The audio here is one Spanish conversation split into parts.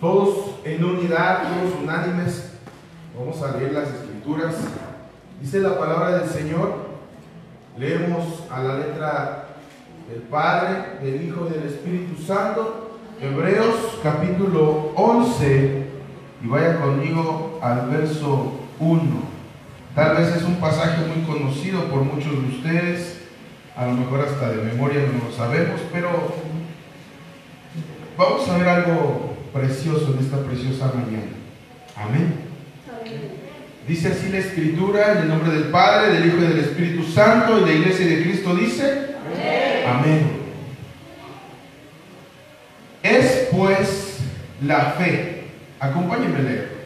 Todos en unidad, todos unánimes, vamos a leer las Escrituras. Dice la palabra del Señor, leemos a la letra del Padre, del Hijo y del Espíritu Santo, Hebreos capítulo 11, y vaya conmigo al verso 1. Tal vez es un pasaje muy conocido por muchos de ustedes, a lo mejor hasta de memoria no lo sabemos, pero vamos a ver algo precioso en esta preciosa mañana. Amén. Dice así la Escritura, en el nombre del Padre, del Hijo y del Espíritu Santo, y la Iglesia de Cristo dice: Amén. Amén. Es pues la fe, acompáñenme a leer.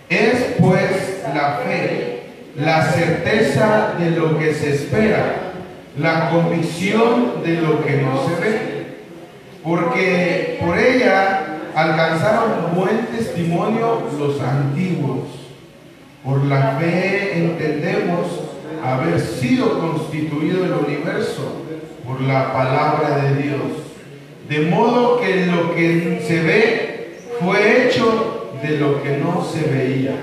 Es pues la fe, la certeza de lo que se espera, la convicción de lo que no se ve. Porque por ella alcanzaron buen testimonio los antiguos. Por la fe entendemos haber sido constituido el universo por la palabra de Dios, de modo que lo que se ve fue hecho de lo que no se veía.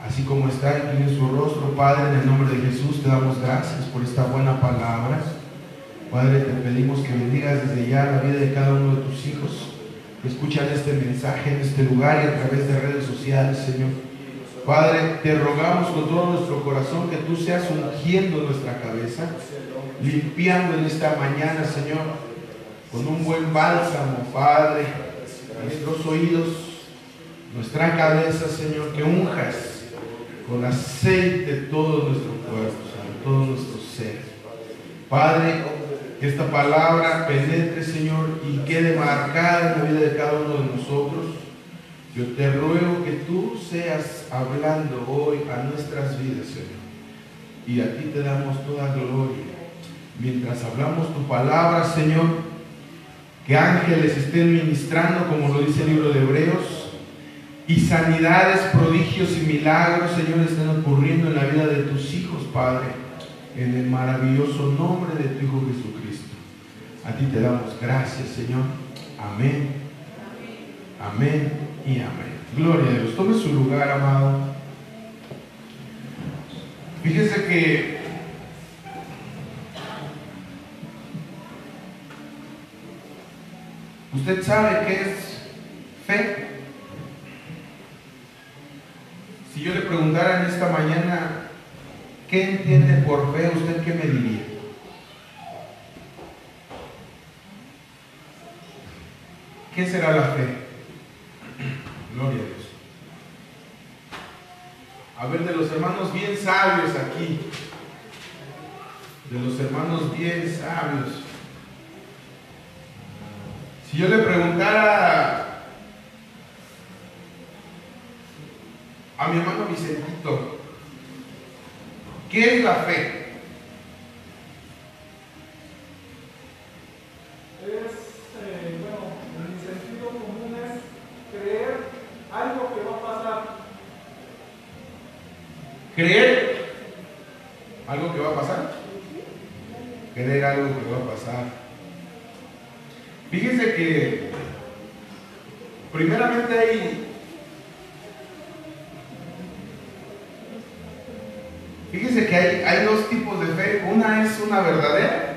Así como está en su rostro, Padre, en el nombre de Jesús te damos gracias por esta buena palabra. Padre, te pedimos que bendigas desde ya la vida de cada uno de tus hijos que escuchan este mensaje en este lugar y a través de redes sociales, Señor. Padre, te rogamos con todo nuestro corazón que tú seas ungiendo nuestra cabeza, limpiando en esta mañana, Señor, con un buen bálsamo, Padre, nuestros oídos, nuestra cabeza, Señor, que unjas con aceite todo nuestro cuerpo, Señor, todo nuestro ser. Padre, que esta palabra penetre, Señor, y quede marcada en la vida de cada uno de nosotros. Yo te ruego que tú seas hablando hoy a nuestras vidas, Señor, y a ti te damos toda gloria. Mientras hablamos tu palabra, Señor, que ángeles estén ministrando, como lo dice el libro de Hebreos, y sanidades, prodigios y milagros, Señor, estén ocurriendo en la vida de tus hijos, Padre, en el maravilloso nombre de tu Hijo Jesucristo. A ti te damos gracias, Señor. Amén. Amén y amén. Gloria a Dios. Tome su lugar, amado. Fíjese que usted sabe qué es fe. Si yo le preguntara en esta mañana ¿qué entiende por fe? ¿Usted qué me diría? ¿Qué será la fe? Gloria a Dios. A ver, de los hermanos bien sabios aquí, de los hermanos bien sabios, si yo le preguntara a mi hermano Vicentito, ¿qué es la fe? Bueno, en mi sentido común es creer algo que va a pasar. ¿Creer algo que va a pasar? Creer algo que va a pasar. Fíjense que primeramente hay dos tipos de fe. Una es una verdadera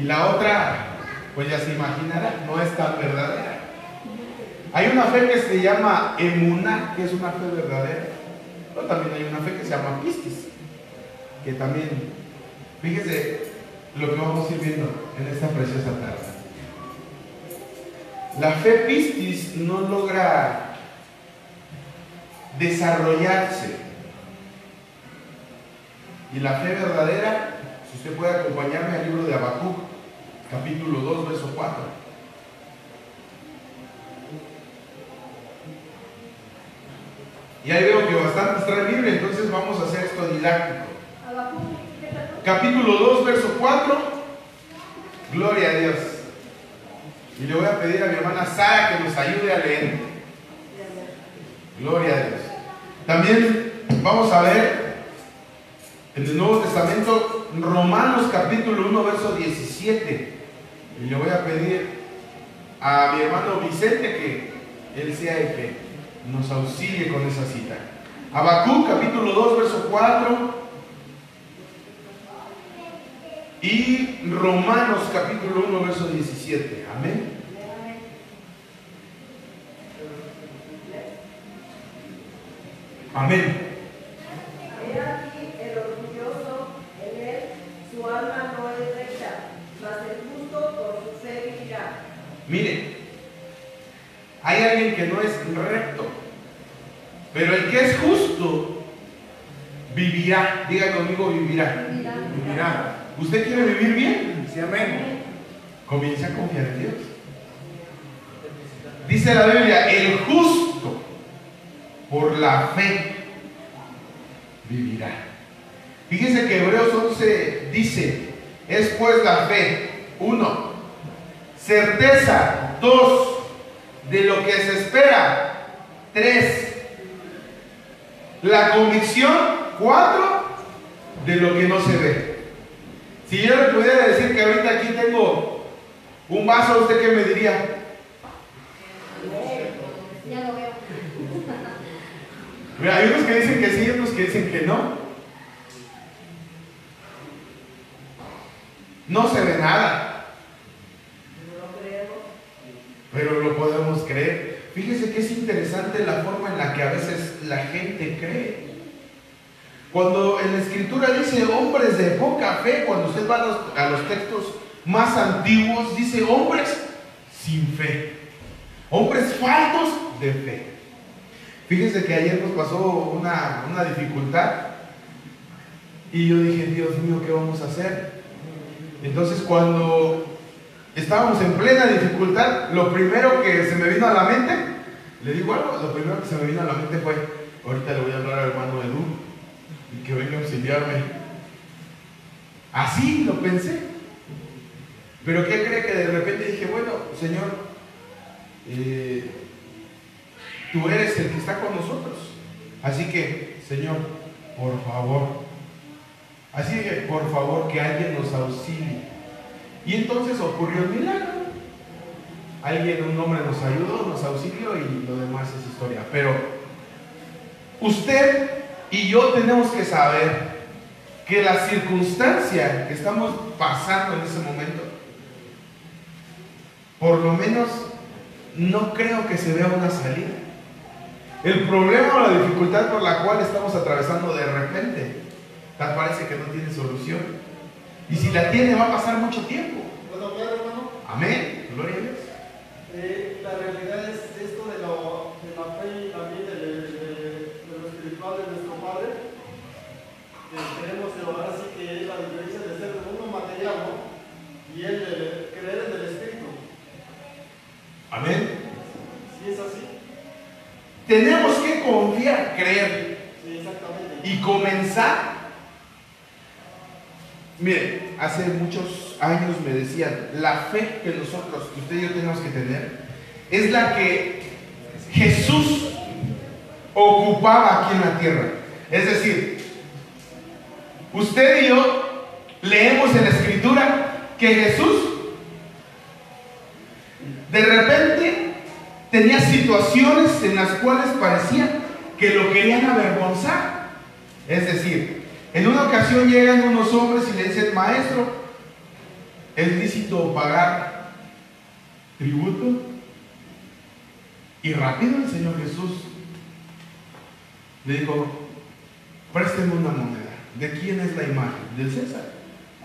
y la otra, pues ya se imaginará, no es tan verdadera. Hay una fe que se llama emuná, que es una fe verdadera, pero también hay una fe que se llama pistis, que también, fíjese lo que vamos a ir viendo en esta preciosa tarde. La fe pistis no logra desarrollarse. Y la fe verdadera, si usted puede acompañarme al libro de Habacuc, capítulo 2, verso 4. Y ahí veo que bastantes traen Biblia, entonces vamos a hacer esto didáctico. Capítulo 2, verso 4. Gloria a Dios. Y le voy a pedir a mi hermana Sara que nos ayude a leer. Gloria a Dios. También vamos a ver en el Nuevo Testamento, Romanos capítulo 1, verso 17. Y le voy a pedir a mi hermano Vicente que Él sea el que nos auxilie con esa cita. Habacuc capítulo 2 verso 4 y Romanos capítulo 1 verso 17. Amén. Amén. He aquí el orgulloso en él, su alma no es recta, mas el justo por su fe vivirá. Mire, hay alguien que no es recto, pero el que es justo vivirá. Diga conmigo, vivirá. Vivirá. ¿Usted quiere vivir bien? Sí, amén. Comienza a confiar en Dios. Dice la Biblia, el justo por la fe vivirá. Fíjese que Hebreos 11 dice, es pues la fe, 1, certeza, 2, de lo que se espera, 3, la convicción, 4, de lo que no se ve. Si yo le pudiera decir que ahorita aquí tengo un vaso, ¿usted qué me diría? Ya lo veo. Mira, hay unos que dicen que sí y otros que dicen que no. No se ve nada, pero lo podemos creer. Fíjese que es interesante la forma en la que a veces la gente cree. Cuando en la escritura dice hombres de poca fe, cuando usted va a los textos más antiguos, dice hombres sin fe, hombres faltos de fe. Fíjese que ayer nos pasó una dificultad y yo dije, Dios mío, ¿qué vamos a hacer? Entonces cuando estábamos en plena dificultad, lo primero que se me vino a la mente, le digo algo, lo primero que se me vino a la mente fue, ahorita le voy a hablar al hermano Edu y que venga a auxiliarme. Así lo pensé. Pero ¿qué cree? Que de repente dije, bueno, Señor, tú eres el que está con nosotros. Así que, Señor, por favor. Así que, por favor, que alguien nos auxilie. Y entonces ocurrió el milagro. Un hombre nos ayudó, nos auxilió y lo demás es historia. Pero usted y yo tenemos que saber que la circunstancia que estamos pasando en ese momento, por lo menos no creo que se vea una salida. El problema o la dificultad por la cual estamos atravesando de repente, tal parece que no tiene solución. Y si la tiene, va a pasar mucho tiempo. ¿Puedo hablar, hermano? Amén. Gloria a Dios. La realidad es esto de la fe y también de lo espiritual de nuestro Padre. Tenemos ahora sí que es la diferencia de ser uno material, ¿no? Y el de creer en el Espíritu. Amén. ¿Sí es así? Tenemos que confiar, creer. Sí, exactamente. Y comenzar. Mire, hace muchos años me decían, la fe que nosotros, que usted y yo tenemos que tener, es la que Jesús ocupaba aquí en la tierra. Es decir, usted y yo leemos en la Escritura que Jesús de repente tenía situaciones en las cuales parecía que lo querían avergonzar. Es decir, en una ocasión llegan unos hombres y le dicen, maestro, ¿es lícito pagar tributo? Y rápido el Señor Jesús le dijo, présteme una moneda. ¿De quién es la imagen? ¿Del César?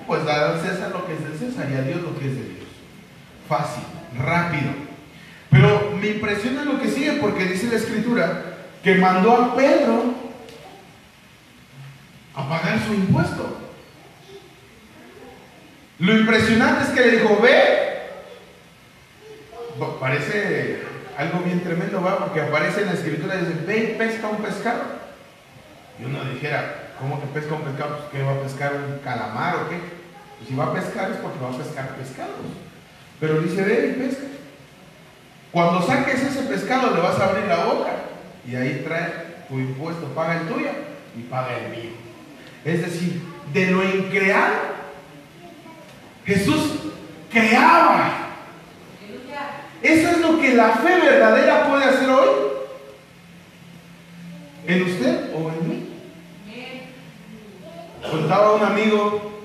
Pues da al César lo que es del César y a Dios lo que es de Dios. Fácil, rápido. Pero me impresiona lo que sigue, porque dice la Escritura que mandó a Pedro a pagar su impuesto. Lo impresionante es que le dijo, ve. Parece algo bien tremendo, ¿va? Porque aparece en la Escritura y dice, ve y pesca un pescado. Y uno dijera, ¿cómo que pesca un pescado? Pues, ¿qué va a pescar? ¿Un calamar o qué? Pues si va a pescar es porque va a pescar pescados. Pero dice, ve y pesca. Cuando saques ese pescado le vas a abrir la boca y ahí trae tu impuesto, paga el tuyo y paga el mío. Es decir, de lo increado, Jesús creaba. Eso es lo lo que la fe verdadera puede hacer hoy? ¿En usted o en mí? Contaba un amigo,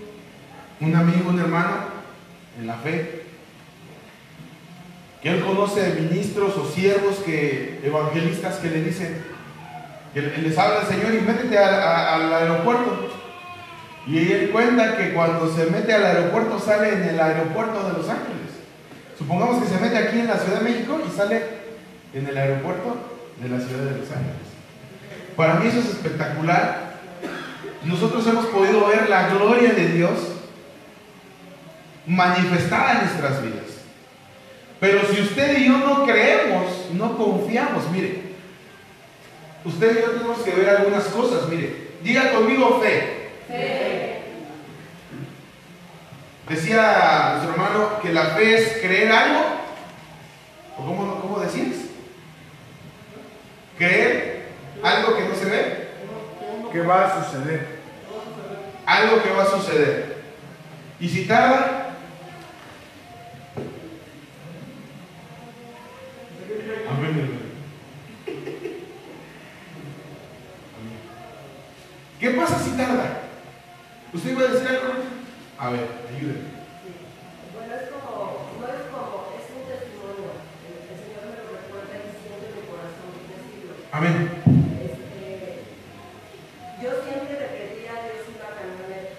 un hermano en la fe, que él conoce de ministros o siervos, evangelistas que le dicen, que les habla el Señor y métete al aeropuerto. Y él cuenta que cuando se mete al aeropuerto sale en el aeropuerto de Los Ángeles. Supongamos que se mete aquí en la Ciudad de México y sale en el aeropuerto de la Ciudad de Los Ángeles. Para mí eso es espectacular. Nosotros hemos podido ver la gloria de Dios manifestada en nuestras vidas. Pero si usted y yo no creemos, no confiamos, mire, usted y yo tenemos que ver algunas cosas, mire, diga conmigo fe. Fe. Decía nuestro hermano que la fe es creer algo, o ¿cómo decías? Creer algo que no se ve, ¿Qué va a suceder? algo que va a suceder. Y si tarda, ¿qué pasa si tarda? ¿Usted iba a decir algo? A ver, ayúdenme. Bueno, es un testimonio. El Señor me lo recuerda y siente mi corazón decirlo. Amén. Yo siempre le pedí a Dios una camioneta,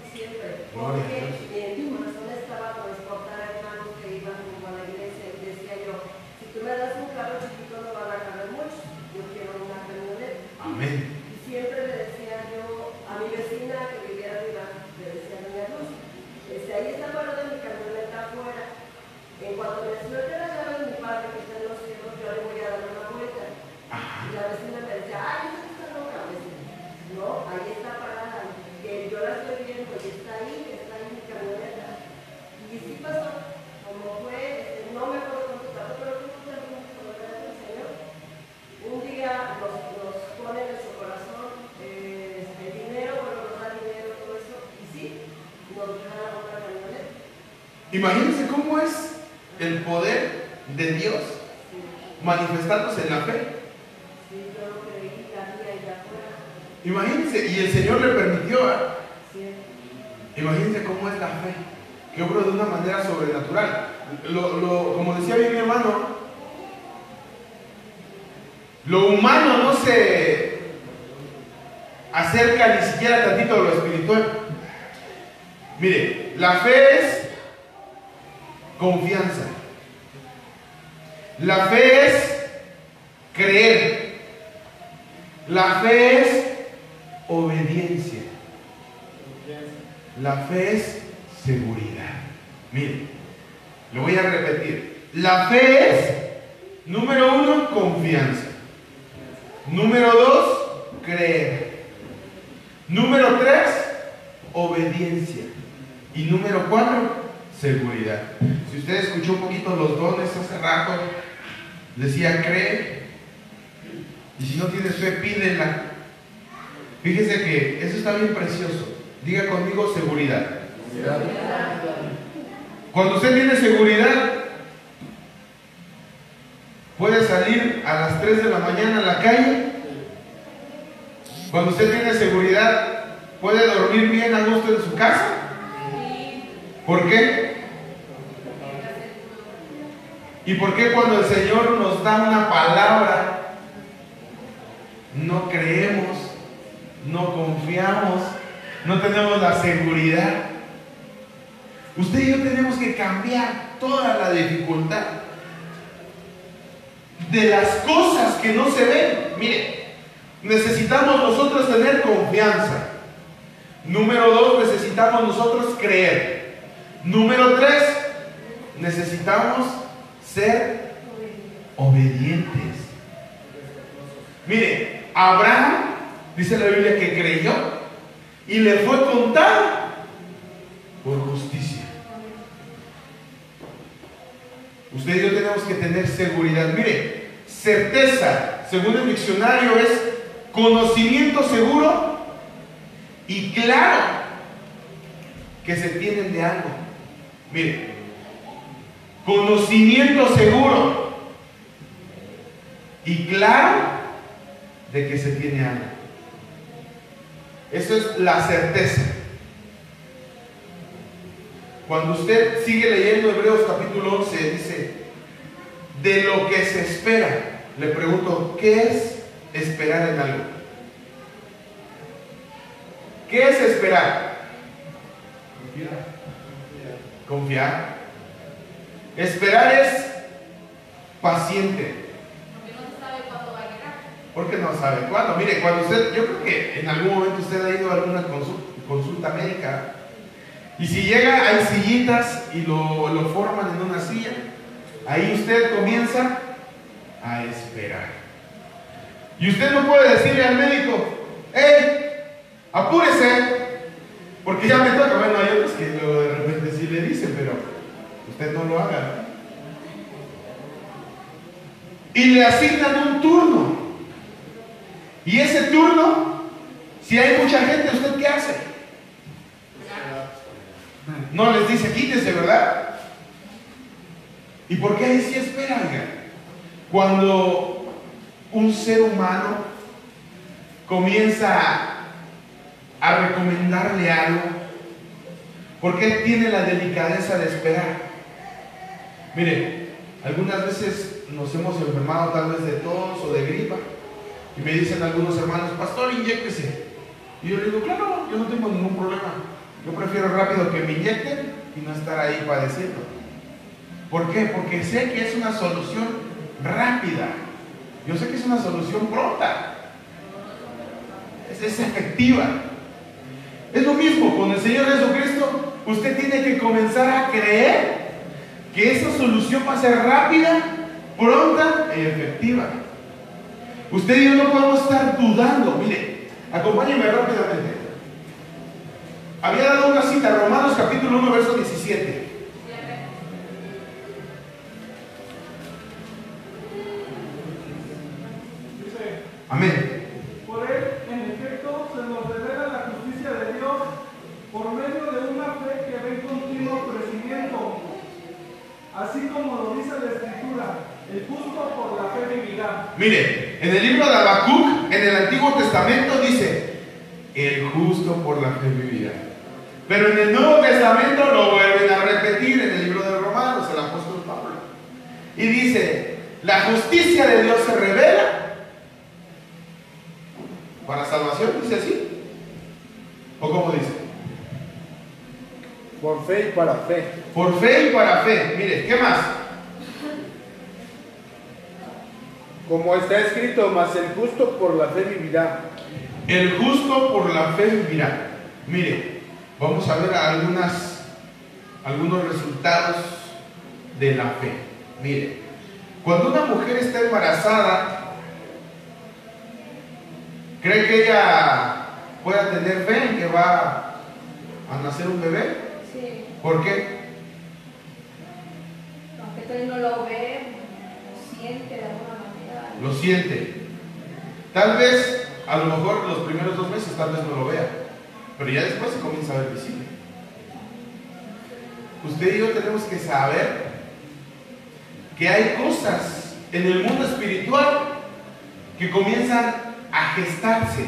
siempre, Gloria a porque Dios. en mi corazón estaba transportar a hermanos que iban rumbo a la iglesia y decía yo, si tú me das un carro chiquito no van a caber muchos, yo quiero una camioneta. Amén. Y siempre le decía yo a mi vecina que vivía arriba, le decía a doña Luz, ahí está parada mi camioneta afuera. En cuanto me suelte la llave de mi padre que está en los cielos, yo le voy a dar una vuelta. Y la vecina me decía, ay, esa está loca, vecina. No, ahí está parada, que yo la estoy viendo y está ahí mi camioneta. Y sí pasó, como fue, no me acuerdo cuánto tardó, pero fue también por la gracia del Señor. Un día nos pone en nuestro corazón el dinero, bueno, nos da dinero, todo eso, y sí, nos da otra camioneta. Imagínense cómo es el poder de Dios manifestándose en la fe. Sí, yo lo creí, la vi allá afuera. Imagínense, y el Señor le permitió, ¿eh? Sí. Imagínense cómo es la fe, que obra de una manera sobrenatural. Como decía bien mi hermano, lo humano no se acerca ni siquiera tantito a lo espiritual. Mire, la fe es confianza. La fe es creer. La fe es obediencia. La fe es seguridad. Mire, lo voy a repetir. La fe es, número 1, confianza. Número 2, creer. Número 3, obediencia. Y número 4, seguridad. Si usted escuchó un poquito los dones hace rato, decía cree. Y si no tienes fe, pídela. Fíjese que eso está bien precioso. Diga conmigo seguridad. Cuando usted tiene seguridad, puede salir a las 3 de la mañana a la calle. Cuando usted tiene seguridad, puede dormir bien a gusto en su casa. ¿Por qué? ¿Y por qué cuando el Señor nos da una palabra, no creemos, no confiamos, no tenemos la seguridad? Usted y yo tenemos que cambiar toda la dificultad de las cosas que no se ven. Mire, necesitamos nosotros tener confianza. Número 2, necesitamos nosotros creer. Número 3, necesitamos ser obedientes. Mire, Abraham, dice la Biblia que creyó y le fue contado por justicia. Usted y yo tenemos que tener seguridad. Mire, certeza, según el diccionario, es conocimiento seguro y claro que se tienen de algo. Mire, conocimiento seguro y claro de que se tiene algo. Eso es la certeza. Cuando usted sigue leyendo Hebreos capítulo 11, dice, de lo que se espera. Le pregunto, ¿qué es esperar en algo? ¿Qué es esperar? Confiar. Esperar es paciente. Porque no se sabe cuándo va a llegar. Porque no sabe cuándo. Mire, cuando usted, yo creo que en algún momento usted ha ido a alguna consulta médica, y si llega, hay sillitas y lo forman en una silla. Ahí usted comienza a esperar. Y usted no puede decirle al médico, ¡hey! ¡Apúrese! Porque ya me toca. Bueno, hay otros que luego de repente sí le dicen, pero usted no lo haga. Y le asignan un turno. Y ese turno, si hay mucha gente, ¿usted qué hace? No les dice quítese, ¿verdad? ¿Y por qué ahí sí esperan? Cuando un ser humano comienza a recomendarle algo, ¿por qué tiene la delicadeza de esperar? Mire, algunas veces nos hemos enfermado tal vez de tos o de gripa, y me dicen algunos hermanos, pastor, inyéctese. Y yo le digo, claro, yo no tengo ningún problema. Yo prefiero rápido que me inyecten y no estar ahí padeciendo. ¿Por qué? Porque sé que es una solución rápida. Yo sé que es una solución pronta. Es efectiva. Es lo mismo con el Señor Jesucristo. Usted tiene que comenzar a creer que esa solución va a ser rápida, pronta y efectiva. Usted y yo no podemos estar dudando. Mire, acompáñenme rápidamente. Había dado una cita, Romanos capítulo 1, verso 17. Dice, Amén. por él, en efecto, se nos revela la justicia de Dios por medio de una fe que ve en continuo crecimiento. Así como lo dice la Escritura, el justo por la fe vivirá. Mire, en el libro de Habacuc, en el Antiguo Testamento dice, el justo por la fe vivirá. Pero en el Nuevo Testamento lo vuelven a repetir en el libro de Romanos, el apóstol Pablo. Y dice, la justicia de Dios se revela para salvación, dice así. ¿O cómo dice? Por fe y para fe. Por fe y para fe. Mire, ¿qué más? Como está escrito, mas el justo por la fe vivirá. El justo por la fe vivirá. Mire, vamos a ver algunos resultados de la fe. Mire, cuando una mujer está embarazada, ¿cree que ella pueda tener fe en que va a nacer un bebé? Sí. ¿Por qué? Aunque todavía no lo ve, lo siente de alguna manera. Lo siente. Tal vez, a lo mejor los primeros 2 meses, tal vez no lo vea, pero ya después se comienza a ver visible. Usted y yo tenemos que saber que hay cosas en el mundo espiritual que comienzan a gestarse,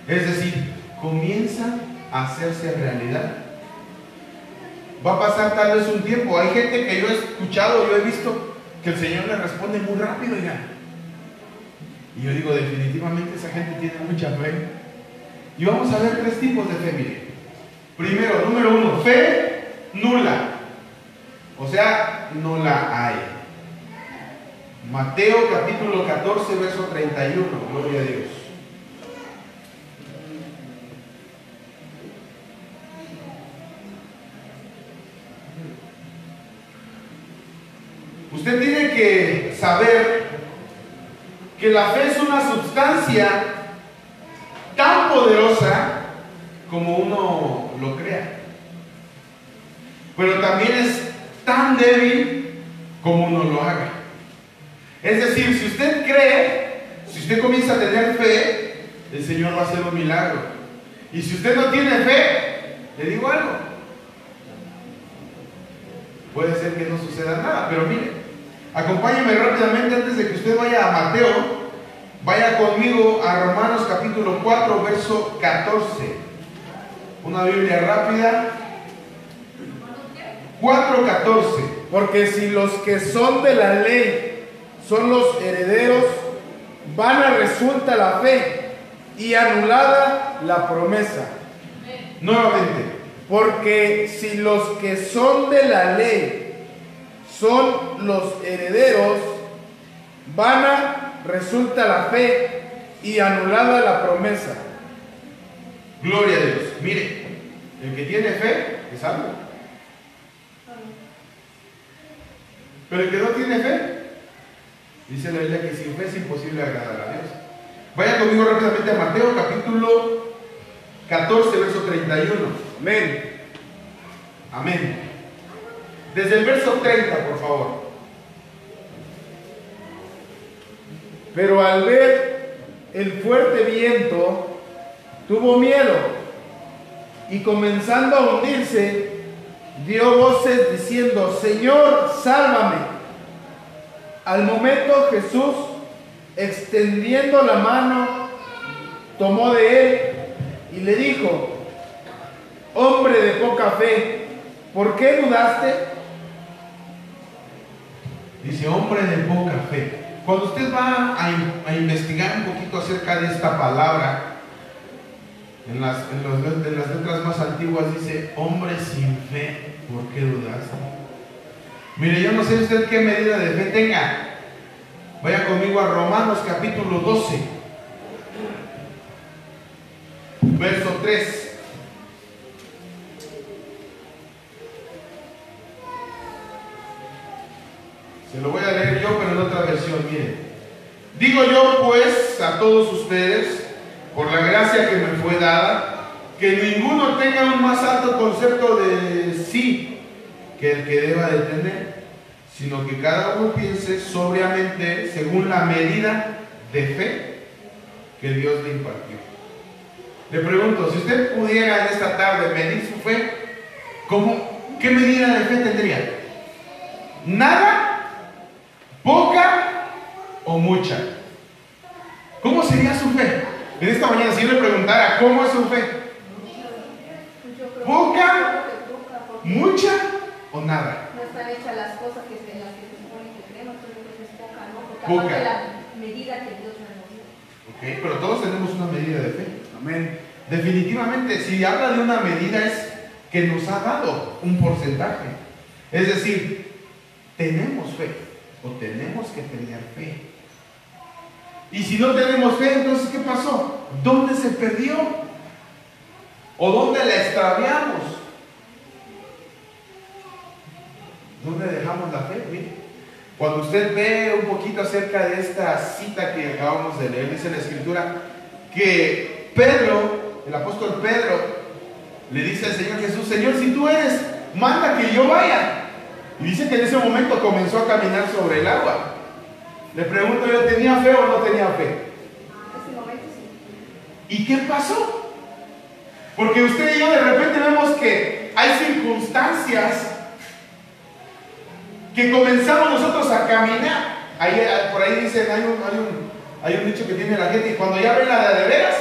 es decir, comienzan a hacerse realidad. Va a pasar tal vez un tiempo. Hay gente que yo he escuchado, yo he visto que el Señor le responde muy rápido ya. Y yo digo, definitivamente esa gente tiene mucha fe. Y vamos a ver 3 tipos de fe, mire. Primero, número 1, fe nula. O sea, no la hay. Mateo capítulo 14, verso 31. Gloria a Dios. Usted tiene que saber que la fe es una sustancia tan poderosa como uno lo crea, pero también es tan débil como uno lo haga. Es decir, si usted cree, si usted comienza a tener fe, el Señor va a hacer un milagro. Y si usted no tiene fe, le digo algo, puede ser que no suceda nada. Pero mire, Acompáñenme rápidamente antes de que usted vaya a Mateo. Vaya conmigo a Romanos capítulo 4, verso 14. Una Biblia rápida. 4:14. Porque si los que son de la ley son los herederos, vana resulta la fe y anulada la promesa. Nuevamente. Porque si los que son de la ley son los herederos, vana resulta la fe y anulada la promesa. Gloria a Dios. Mire, el que tiene fe es salvo. Pero el que no tiene fe, dice la Biblia que sin fe es imposible agradar a Dios. Vaya conmigo rápidamente a Mateo capítulo 14, verso 31. Amén. Amén. Desde el verso 30, por favor. Pero al ver el fuerte viento, tuvo miedo y comenzando a hundirse, dio voces diciendo: Señor, sálvame. Al momento Jesús, extendiendo la mano, tomó de él y le dijo: Hombre de poca fe, ¿por qué dudaste? Dice, hombre de poca fe. Cuando usted va a investigar un poquito acerca de esta palabra, en las letras más antiguas dice, hombre sin fe, ¿por qué dudaste? Mire, yo no sé usted qué medida de fe tenga. Vaya conmigo a Romanos capítulo 12, verso 3. Se lo voy a leer yo, pero en otra versión. Mire, digo yo pues a todos ustedes, por la gracia que me fue dada, que ninguno tenga un más alto concepto de sí que el que deba de tener, sino que cada uno piense sobriamente según la medida de fe que Dios le impartió. Le pregunto, si usted pudiera en esta tarde medir su fe, ¿qué medida de fe tendría? ¿Nada? ¿Poca o mucha? ¿Cómo sería su fe? En esta mañana, si yo le preguntara, ¿cómo es su fe? ¿Poca? ¿Mucha o nada? No están hechas las cosas en las que se supone que creemos, entonces yo creo que es poca, ¿no? Porque Poca. aparte de la medida que Dios nos dio. Ok, pero todos tenemos una medida de fe. Amén. Definitivamente, si habla de una medida es que nos ha dado un porcentaje. Es decir, tenemos fe o tenemos que tener fe. Y si no tenemos fe, entonces ¿qué pasó? ¿Dónde se perdió? ¿O dónde la extraviamos? ¿Dónde dejamos la fe? Mire, cuando usted ve un poquito acerca de esta cita que acabamos de leer, dice la Escritura que Pedro, el apóstol Pedro, le dice al Señor Jesús: Señor, si tú eres, manda que yo vaya. Y dice que en ese momento comenzó a caminar sobre el agua. Le pregunto yo, ¿tenía fe o no tenía fe? En ese momento sí. ¿Y qué pasó? Porque usted y yo de repente vemos que hay circunstancias que comenzamos nosotros a caminar. Por ahí dicen, hay un dicho que tiene la gente, y cuando ya ven la de veras,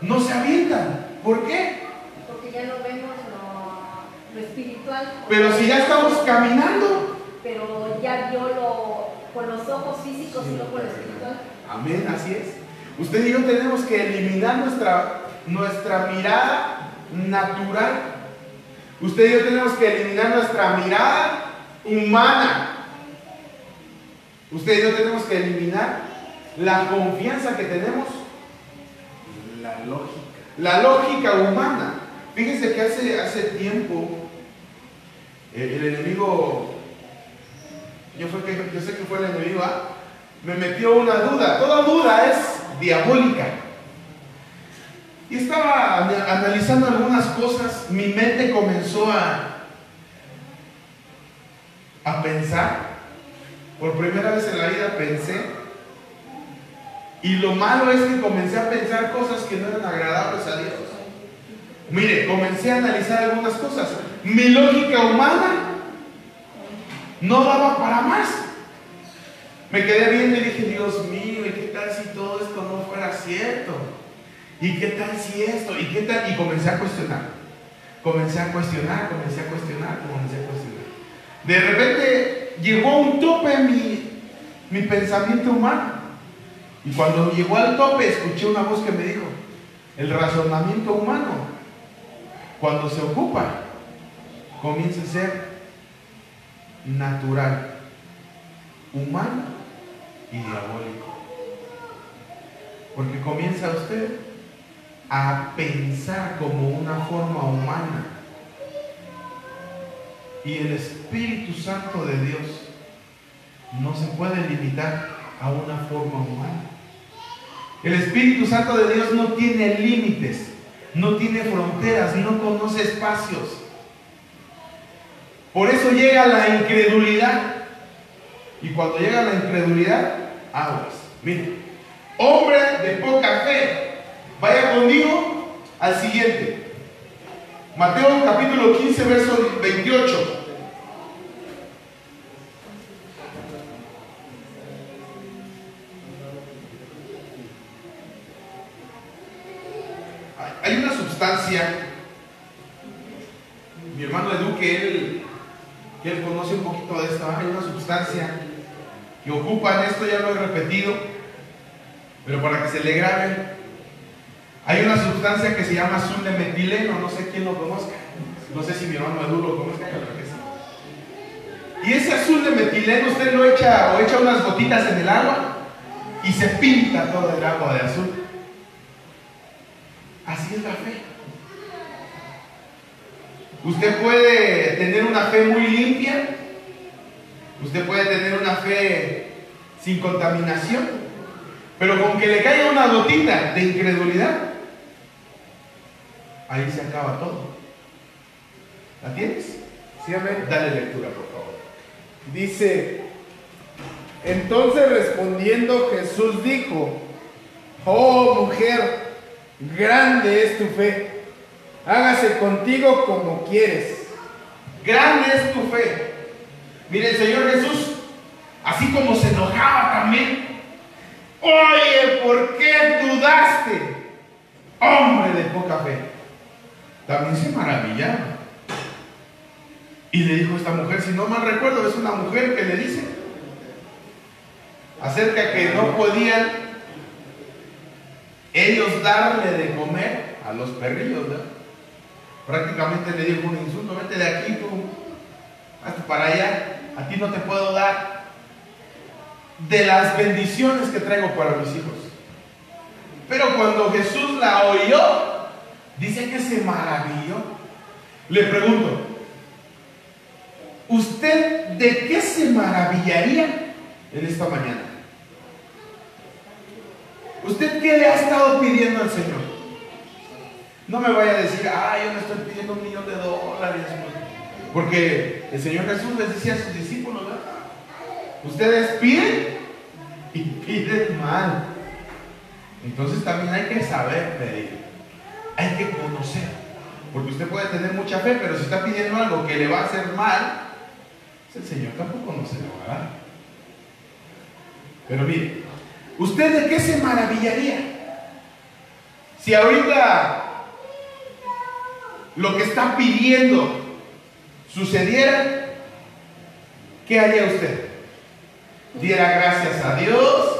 no se avientan. ¿Por qué? Porque ya no vemos lo espiritual. Pero si ya estamos caminando. Pero ya vio con los ojos físicos y no con lo espiritual. Amén, así es. Usted y yo tenemos que eliminar nuestra mirada natural. Usted y yo tenemos que eliminar nuestra mirada humana. Usted y yo tenemos que eliminar la confianza que tenemos, la lógica humana. Fíjense que hace tiempo el enemigo, yo sé que fue el enemigo, me metió una duda. Toda duda es diabólica. Y estaba analizando algunas cosas, mi mente comenzó a pensar. Por primera vez en la vida pensé. Y lo malo es que comencé a pensar cosas que no eran agradables a Dios. Mire, comencé a analizar algunas cosas. Mi lógica humana no daba para más. Me quedé viendo y dije, Dios mío, ¿y qué tal si todo esto no fuera cierto? ¿Y qué tal si esto? ¿Y qué tal? Y comencé a cuestionar. De repente llegó a un tope mi pensamiento humano. Y cuando llegó al tope, escuché una voz que me dijo, el razonamiento humano, cuando se ocupa, comienza a ser natural, humano y diabólico. Porque comienza usted a pensar como una forma humana. Y el Espíritu Santo de Dios no se puede limitar a una forma humana. El Espíritu Santo de Dios no tiene límites, no tiene fronteras, no conoce espacios. Por eso llega la incredulidad. Y cuando llega la incredulidad, aguas. Miren, hombre de poca fe. Vaya conmigo al siguiente. Mateo capítulo 15, verso 28. Hay una sustancia, mi hermano Edu, que él conoce un poquito de esto. Hay una sustancia que ocupan esto, ya lo he repetido, pero para que se le grabe. Hay una sustancia que se llama azul de metileno, no sé quién lo conozca. No sé si mi hermano Edu lo conozca, pero que sí. Y ese azul de metileno usted lo echa o echa unas gotitas en el agua y se pinta todo el agua de azul. Así es la fe. Usted puede tener una fe muy limpia, usted puede tener una fe sin contaminación, pero con que le caiga una gotita de incredulidad, ahí se acaba todo. ¿La tienes? Sí, amén. Dale lectura, por favor. Dice, entonces respondiendo Jesús dijo, oh mujer, grande es tu fe, hágase contigo como quieres. Grande es tu fe. Mire, el Señor Jesús, así como se enojaba también, oye, ¿por qué dudaste? Hombre de poca fe. También se maravillaba. Y le dijo esta mujer, si no mal recuerdo, es una mujer que le dice acerca que no podían ellos darle de comer a los perrillos, ¿verdad? Prácticamente le dijo un insulto, vete de aquí tú, hasta para allá, a ti no te puedo dar de las bendiciones que traigo para mis hijos. Pero cuando Jesús la oyó, dice que se maravilló. Le pregunto, ¿usted de qué se maravillaría en esta mañana? ¿Usted qué le ha estado pidiendo al Señor? No me vaya a decir, yo le estoy pidiendo $1 millón, porque el Señor Jesús les decía a sus discípulos, ¿verdad? Ustedes piden y piden mal. Entonces también hay que saber pedir, hay que conocer, porque usted puede tener mucha fe, pero si está pidiendo algo que le va a hacer mal, el Señor tampoco no se lo va a dar. Pero mire, ¿usted de qué se maravillaría? Si ahorita lo que está pidiendo sucediera, ¿qué haría usted? ¿Diera gracias a Dios?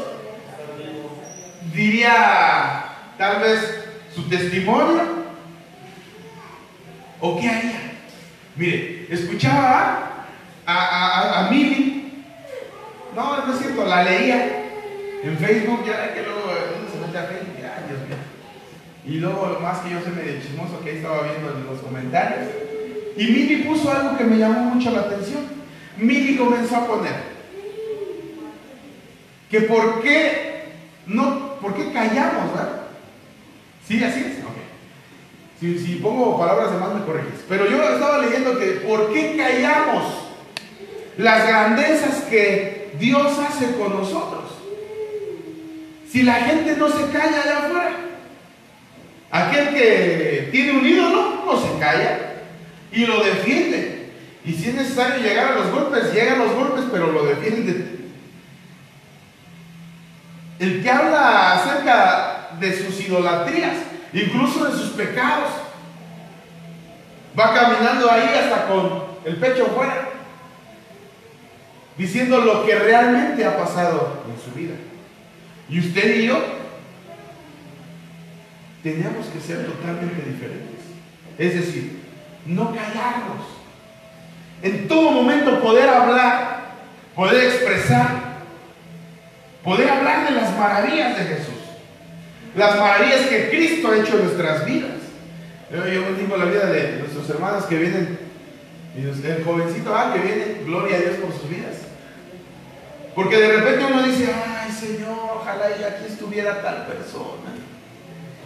¿Diría tal vez su testimonio? ¿O qué haría? Mire, escuchaba a Mili, no es cierto, la leía en Facebook, ya que luego uno se mete a Facebook, Dios mío. Y luego, más que yo soy medio chismoso, que ahí estaba viendo en los comentarios, y Mili puso algo que me llamó mucho la atención. Mili comenzó a poner que por qué callamos, ¿verdad? ¿Sí, así es? Ok. Si pongo palabras de más me corriges. Pero yo estaba leyendo que ¿por qué callamos las grandezas que Dios hace con nosotros? Si la gente no se calla allá afuera. Aquel que tiene un ídolo no se calla y lo defiende. Y si es necesario llegar a los golpes, llega a los golpes, pero lo defiende. El que habla acerca de sus idolatrías, incluso de sus pecados, va caminando ahí hasta con el pecho fuera, diciendo lo que realmente ha pasado en su vida. Y usted y yo tenemos que ser totalmente diferentes. Es decir, no callarnos. En todo momento poder hablar, poder expresar, poder hablar de las maravillas de Jesús, las maravillas que Cristo ha hecho en nuestras vidas. Yo bendigo la vida de nuestros hermanos que vienen, y el jovencito que viene, gloria a Dios por sus vidas. Porque de repente uno dice, ay Señor, ojalá y aquí estuviera tal persona.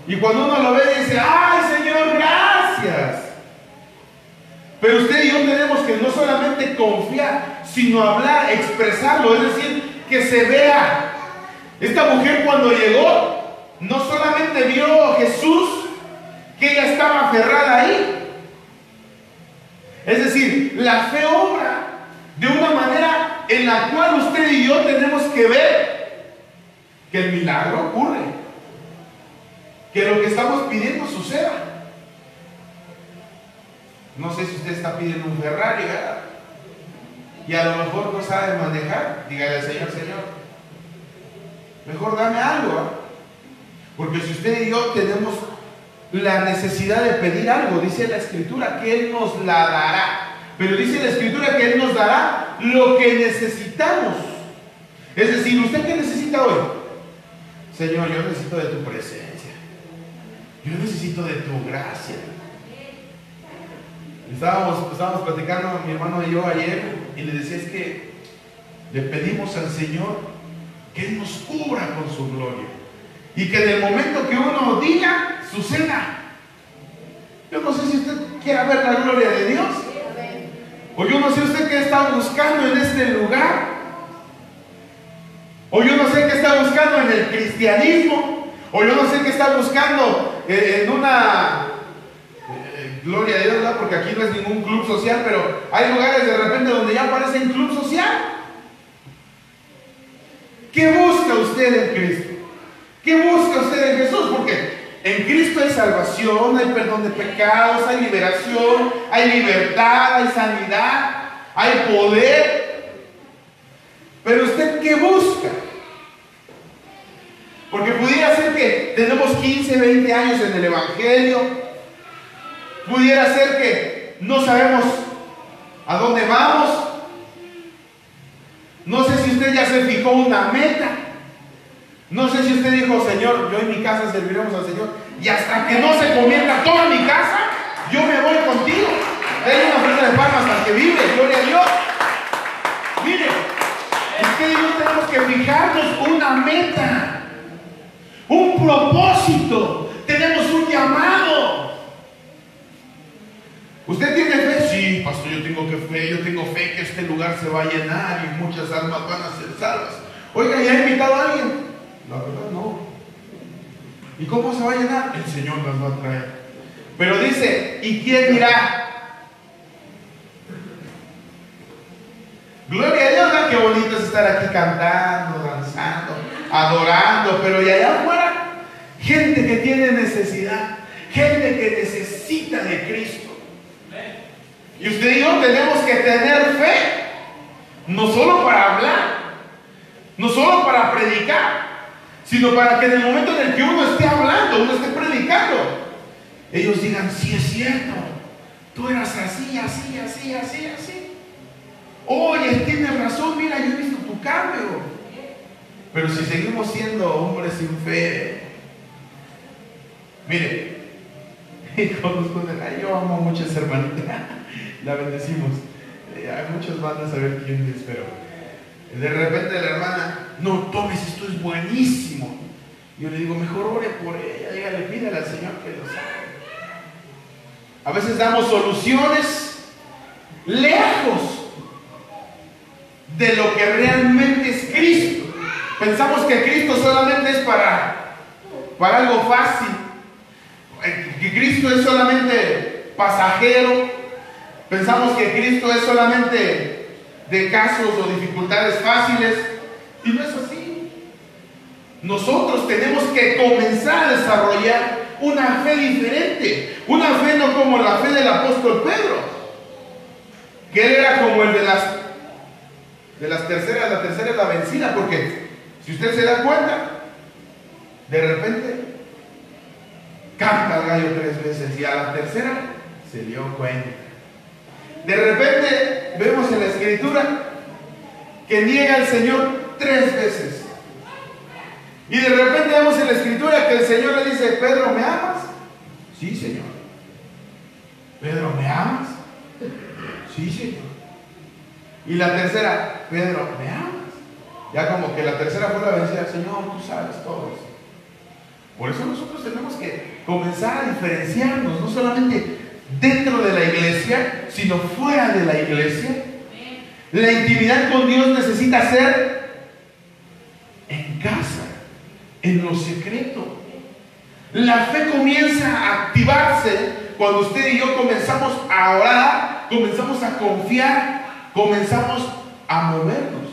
Y cuando uno lo ve dice, ay Señor, gracias. Pero usted y yo tenemos que no solamente confiar, sino hablar, expresarlo, es decir, que se vea. Esta mujer cuando llegó, no solamente vio a Jesús, que ella estaba aferrada ahí. Es decir, la fe obra de una manera en la cual usted y yo tenemos que ver que el milagro ocurre, que lo que estamos pidiendo suceda. No sé si usted está pidiendo un Ferrari, ¿verdad? Y a lo mejor no sabe manejar. Dígale al Señor, Señor, mejor dame algo, ¿eh? Porque si usted y yo tenemos la necesidad de pedir algo, dice la Escritura que Él nos la dará. Pero dice la Escritura que Él nos dará lo que necesitamos. Es decir, ¿usted qué necesita hoy? Señor, yo necesito de tu presencia. Yo necesito de tu gracia. Estábamos platicando mi hermano y yo ayer y le decía, es que le pedimos al Señor que Él nos cubra con su gloria y que en el momento que uno diga, suceda. Yo no sé si usted quiere ver la gloria de Dios, o yo no sé usted qué está buscando en este lugar, o yo no sé qué está buscando en el cristianismo, o yo no sé qué está buscando en una... Gloria a Dios, ¿verdad? Porque aquí no es ningún club social, pero hay lugares de repente donde ya aparecen club social. ¿Qué busca usted en Cristo? ¿Qué busca usted en Jesús? Porque en Cristo hay salvación, hay perdón de pecados, hay liberación, hay libertad, hay sanidad, hay poder. Pero usted, ¿qué busca? Porque pudiera ser que tenemos 15, 20 años en el Evangelio. Pudiera ser que no sabemos a dónde vamos. No sé si usted ya se fijó una meta. No sé si usted dijo, Señor, yo en mi casa serviremos al Señor. Y hasta que no se convierta toda mi casa, yo me voy contigo. Denle una ofrenda de palmas al que vive. Gloria a Dios. Mire, usted y yo tenemos que fijarnos una meta, un propósito. Tenemos un llamado. ¿Usted tiene fe? Sí, pastor, yo tengo fe que este lugar se va a llenar y muchas almas van a ser salvas. Oiga, ¿ya ha invitado a alguien? La verdad no. ¿Y cómo se va a llenar? El Señor nos va a traer. Pero dice, ¿y quién irá? Gloria a Dios, ¿no? Qué bonito es estar aquí cantando, danzando, adorando, pero y allá afuera, gente que tiene necesidad, gente que necesita de Cristo. Y usted y yo tenemos que tener fe, no solo para hablar, no solo para predicar, sino para que en el momento en el que uno esté hablando, uno esté predicando, ellos digan, sí es cierto, tú eras así, así, así, así, así. Oye, tienes razón, mira, yo he visto tu cambio. Pero si seguimos siendo hombres sin fe, mire, yo amo mucho a esa hermanita, la bendecimos. Hay muchos van a saber quién es, pero de repente la hermana, no tomes, esto es buenísimo. Yo le digo, mejor ore por ella, dígale, pídale al Señor que lo sabe. A veces damos soluciones lejos de lo que realmente es Cristo. Pensamos que Cristo solamente es para algo fácil, que Cristo es solamente pasajero, Pensamos que Cristo es solamente de casos o dificultades fáciles, y no es así. Nosotros tenemos que comenzar a desarrollar una fe diferente, una fe no como la fe del apóstol Pedro, que él era como el de las terceras, la tercera es la vencida, porque si usted se da cuenta, de repente canta el gallo 3 veces y a la tercera se dio cuenta. De repente vemos en la escritura que niega al Señor 3 veces. Y de repente vemos en la escritura que el Señor le dice: Pedro, ¿me amas? Sí, Señor. Pedro, ¿me amas? Sí, Señor. Y la tercera: Pedro, ¿me amas? Ya como que la tercera fue la vencida: Señor, tú sabes todo eso. Por eso nosotros tenemos que comenzar a diferenciarnos, no solamente dentro de la iglesia, sino fuera de la iglesia. La intimidad con Dios necesita ser en casa, en lo secreto. La fe comienza a activarse cuando usted y yo comenzamos a orar, comenzamos a confiar, comenzamos a movernos.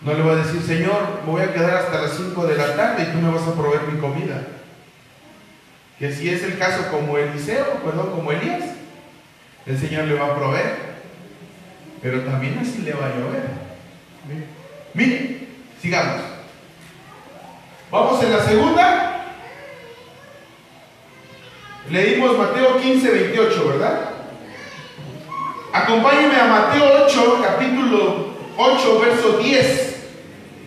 No le voy a decir: Señor, me voy a quedar hasta las 5 de la tarde y tú me vas a proveer mi comida. Que si es el caso como como Elías, el Señor le va a proveer, pero también así le va a llover. Mire, sigamos. Vamos en la segunda. Leímos Mateo 15, 28, ¿verdad? Acompáñenme a Mateo 8, capítulo 8, verso 10.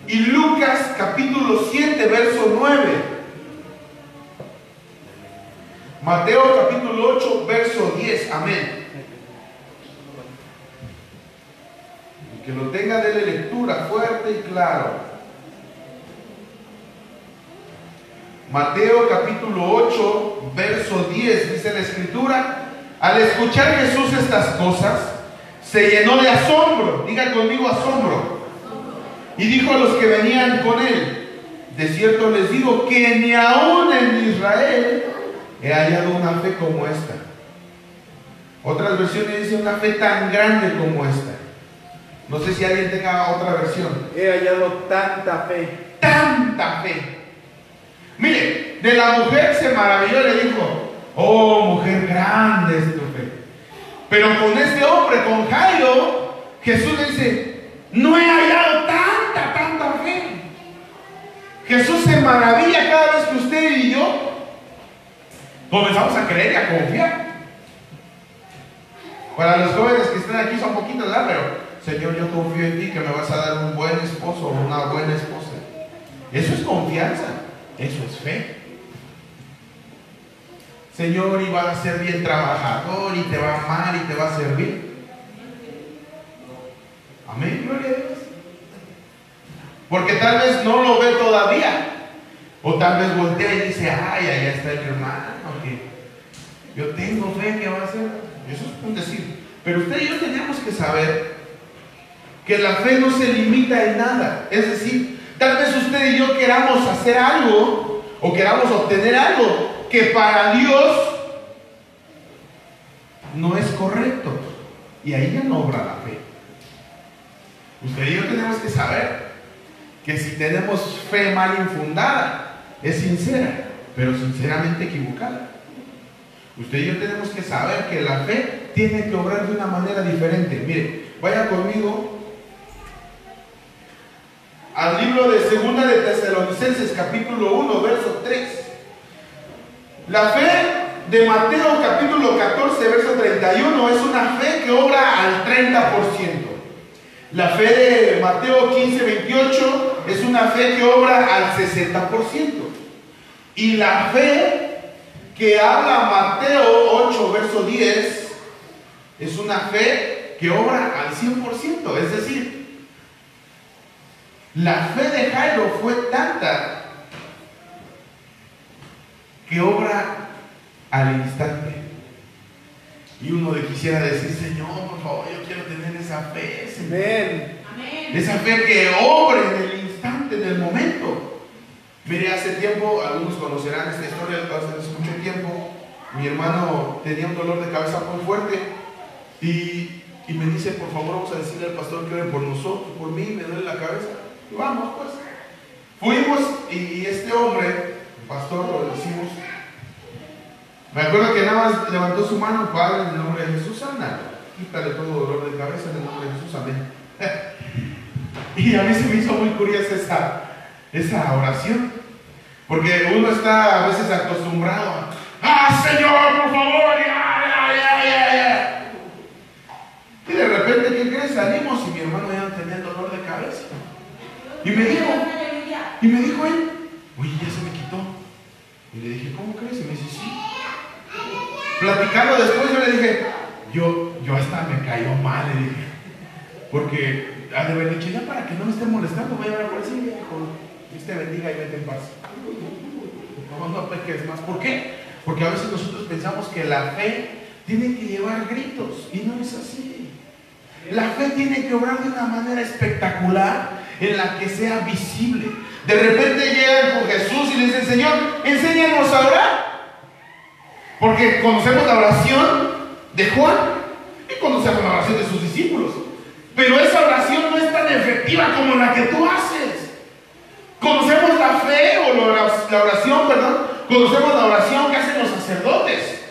Y Lucas, capítulo 7, verso 9. Mateo, capítulo 8, verso 10. Amén. Y que lo tenga, de lectura fuerte y claro. Mateo, capítulo 8, verso 10. Dice la escritura: al escuchar Jesús estas cosas, se llenó de asombro. Diga conmigo: asombro. Y dijo a los que venían con él: de cierto les digo que ni aún en Israel he hallado una fe como esta. Otras versiones dicen una fe tan grande como esta. No sé si alguien tenga otra versión. He hallado tanta fe. Tanta fe. Mire, de la mujer se maravilló y le dijo: oh, mujer, grande es tu fe. Pero con este hombre, con Jairo, Jesús le dice: no he hallado tanta fe. Jesús se maravilla cada vez que usted y yo comenzamos a creer y a confiar. Para los jóvenes que están aquí son poquitos, ¿verdad? Pero Señor, yo confío en ti que me vas a dar un buen esposo o una buena esposa. Eso es confianza, eso es fe. Señor, y va a ser bien trabajador y te va a amar y te va a servir. Amén, gloria a Dios. Porque tal vez no lo ve todavía, o tal vez voltea y dice: ay, allá está el hermano, que yo tengo fe que va a hacer. Eso es un decir. Pero usted y yo tenemos que saber que la fe no se limita en nada. Es decir, tal vez usted y yo queramos hacer algo o queramos obtener algo que para Dios no es correcto, y ahí ya no obra la fe. Usted y yo tenemos que saber que si tenemos fe mal infundada, es sincera, pero sinceramente equivocada. Usted y yo tenemos que saber que la fe tiene que obrar de una manera diferente. Mire, vaya conmigo al libro de Segunda de Tesalonicenses, capítulo 1, verso 3. La fe de Mateo, capítulo 14, verso 31, es una fe que obra al 30%. La fe de Mateo 15, 28 es una fe que obra al 60%. Y la fe que habla Mateo 8, verso 10 es una fe que obra al 100%. Es decir, la fe de Jairo fue tanta que obra al instante. Y uno le quisiera decir: Señor, por favor, yo quiero tener esa fe, Señor. Amén. Esa fe que obre en el instante, en el momento. Mire, hace tiempo, algunos conocerán esta historia, hace mucho tiempo, mi hermano tenía un dolor de cabeza muy fuerte Y me dice, por favor, vamos a decirle al pastor que ore por nosotros, por mí, me duele la cabeza. Y vamos, pues. Fuimos y este hombre, el pastor, lo decimos. Me acuerdo que nada más levantó su mano, Padre, en el nombre de Jesús, sana. Quítale todo dolor de cabeza en el nombre de Jesús, amén. Y a mí se me hizo muy curiosa esa oración. Porque uno está a veces acostumbrado a, ¡ah, Señor, por favor! Ya! Y de repente, ¿qué crees? Salimos y mi hermano ya tenía dolor de cabeza. Y me dijo él, oye, ya se me quitó. Y le dije, ¿cómo crees? Y me dice, sí. Platicando después, yo le dije, yo hasta me cayó mal, le dije. Porque ha de haber dicho, ya para que no me esté molestando, voy a hablar por sí, viejo. Dios te bendiga y vete en paz. No peques más. ¿Por qué? Porque a veces nosotros pensamos que la fe tiene que llevar gritos, y no es así. La fe tiene que obrar de una manera espectacular en la que sea visible. De repente llegan con Jesús y le dicen, Señor, enséñanos a orar. Porque conocemos la oración de Juan y conocemos la oración de sus discípulos. Pero esa oración no es tan efectiva como la que tú haces. Conocemos la fe o la oración, conocemos la oración que hacen los sacerdotes.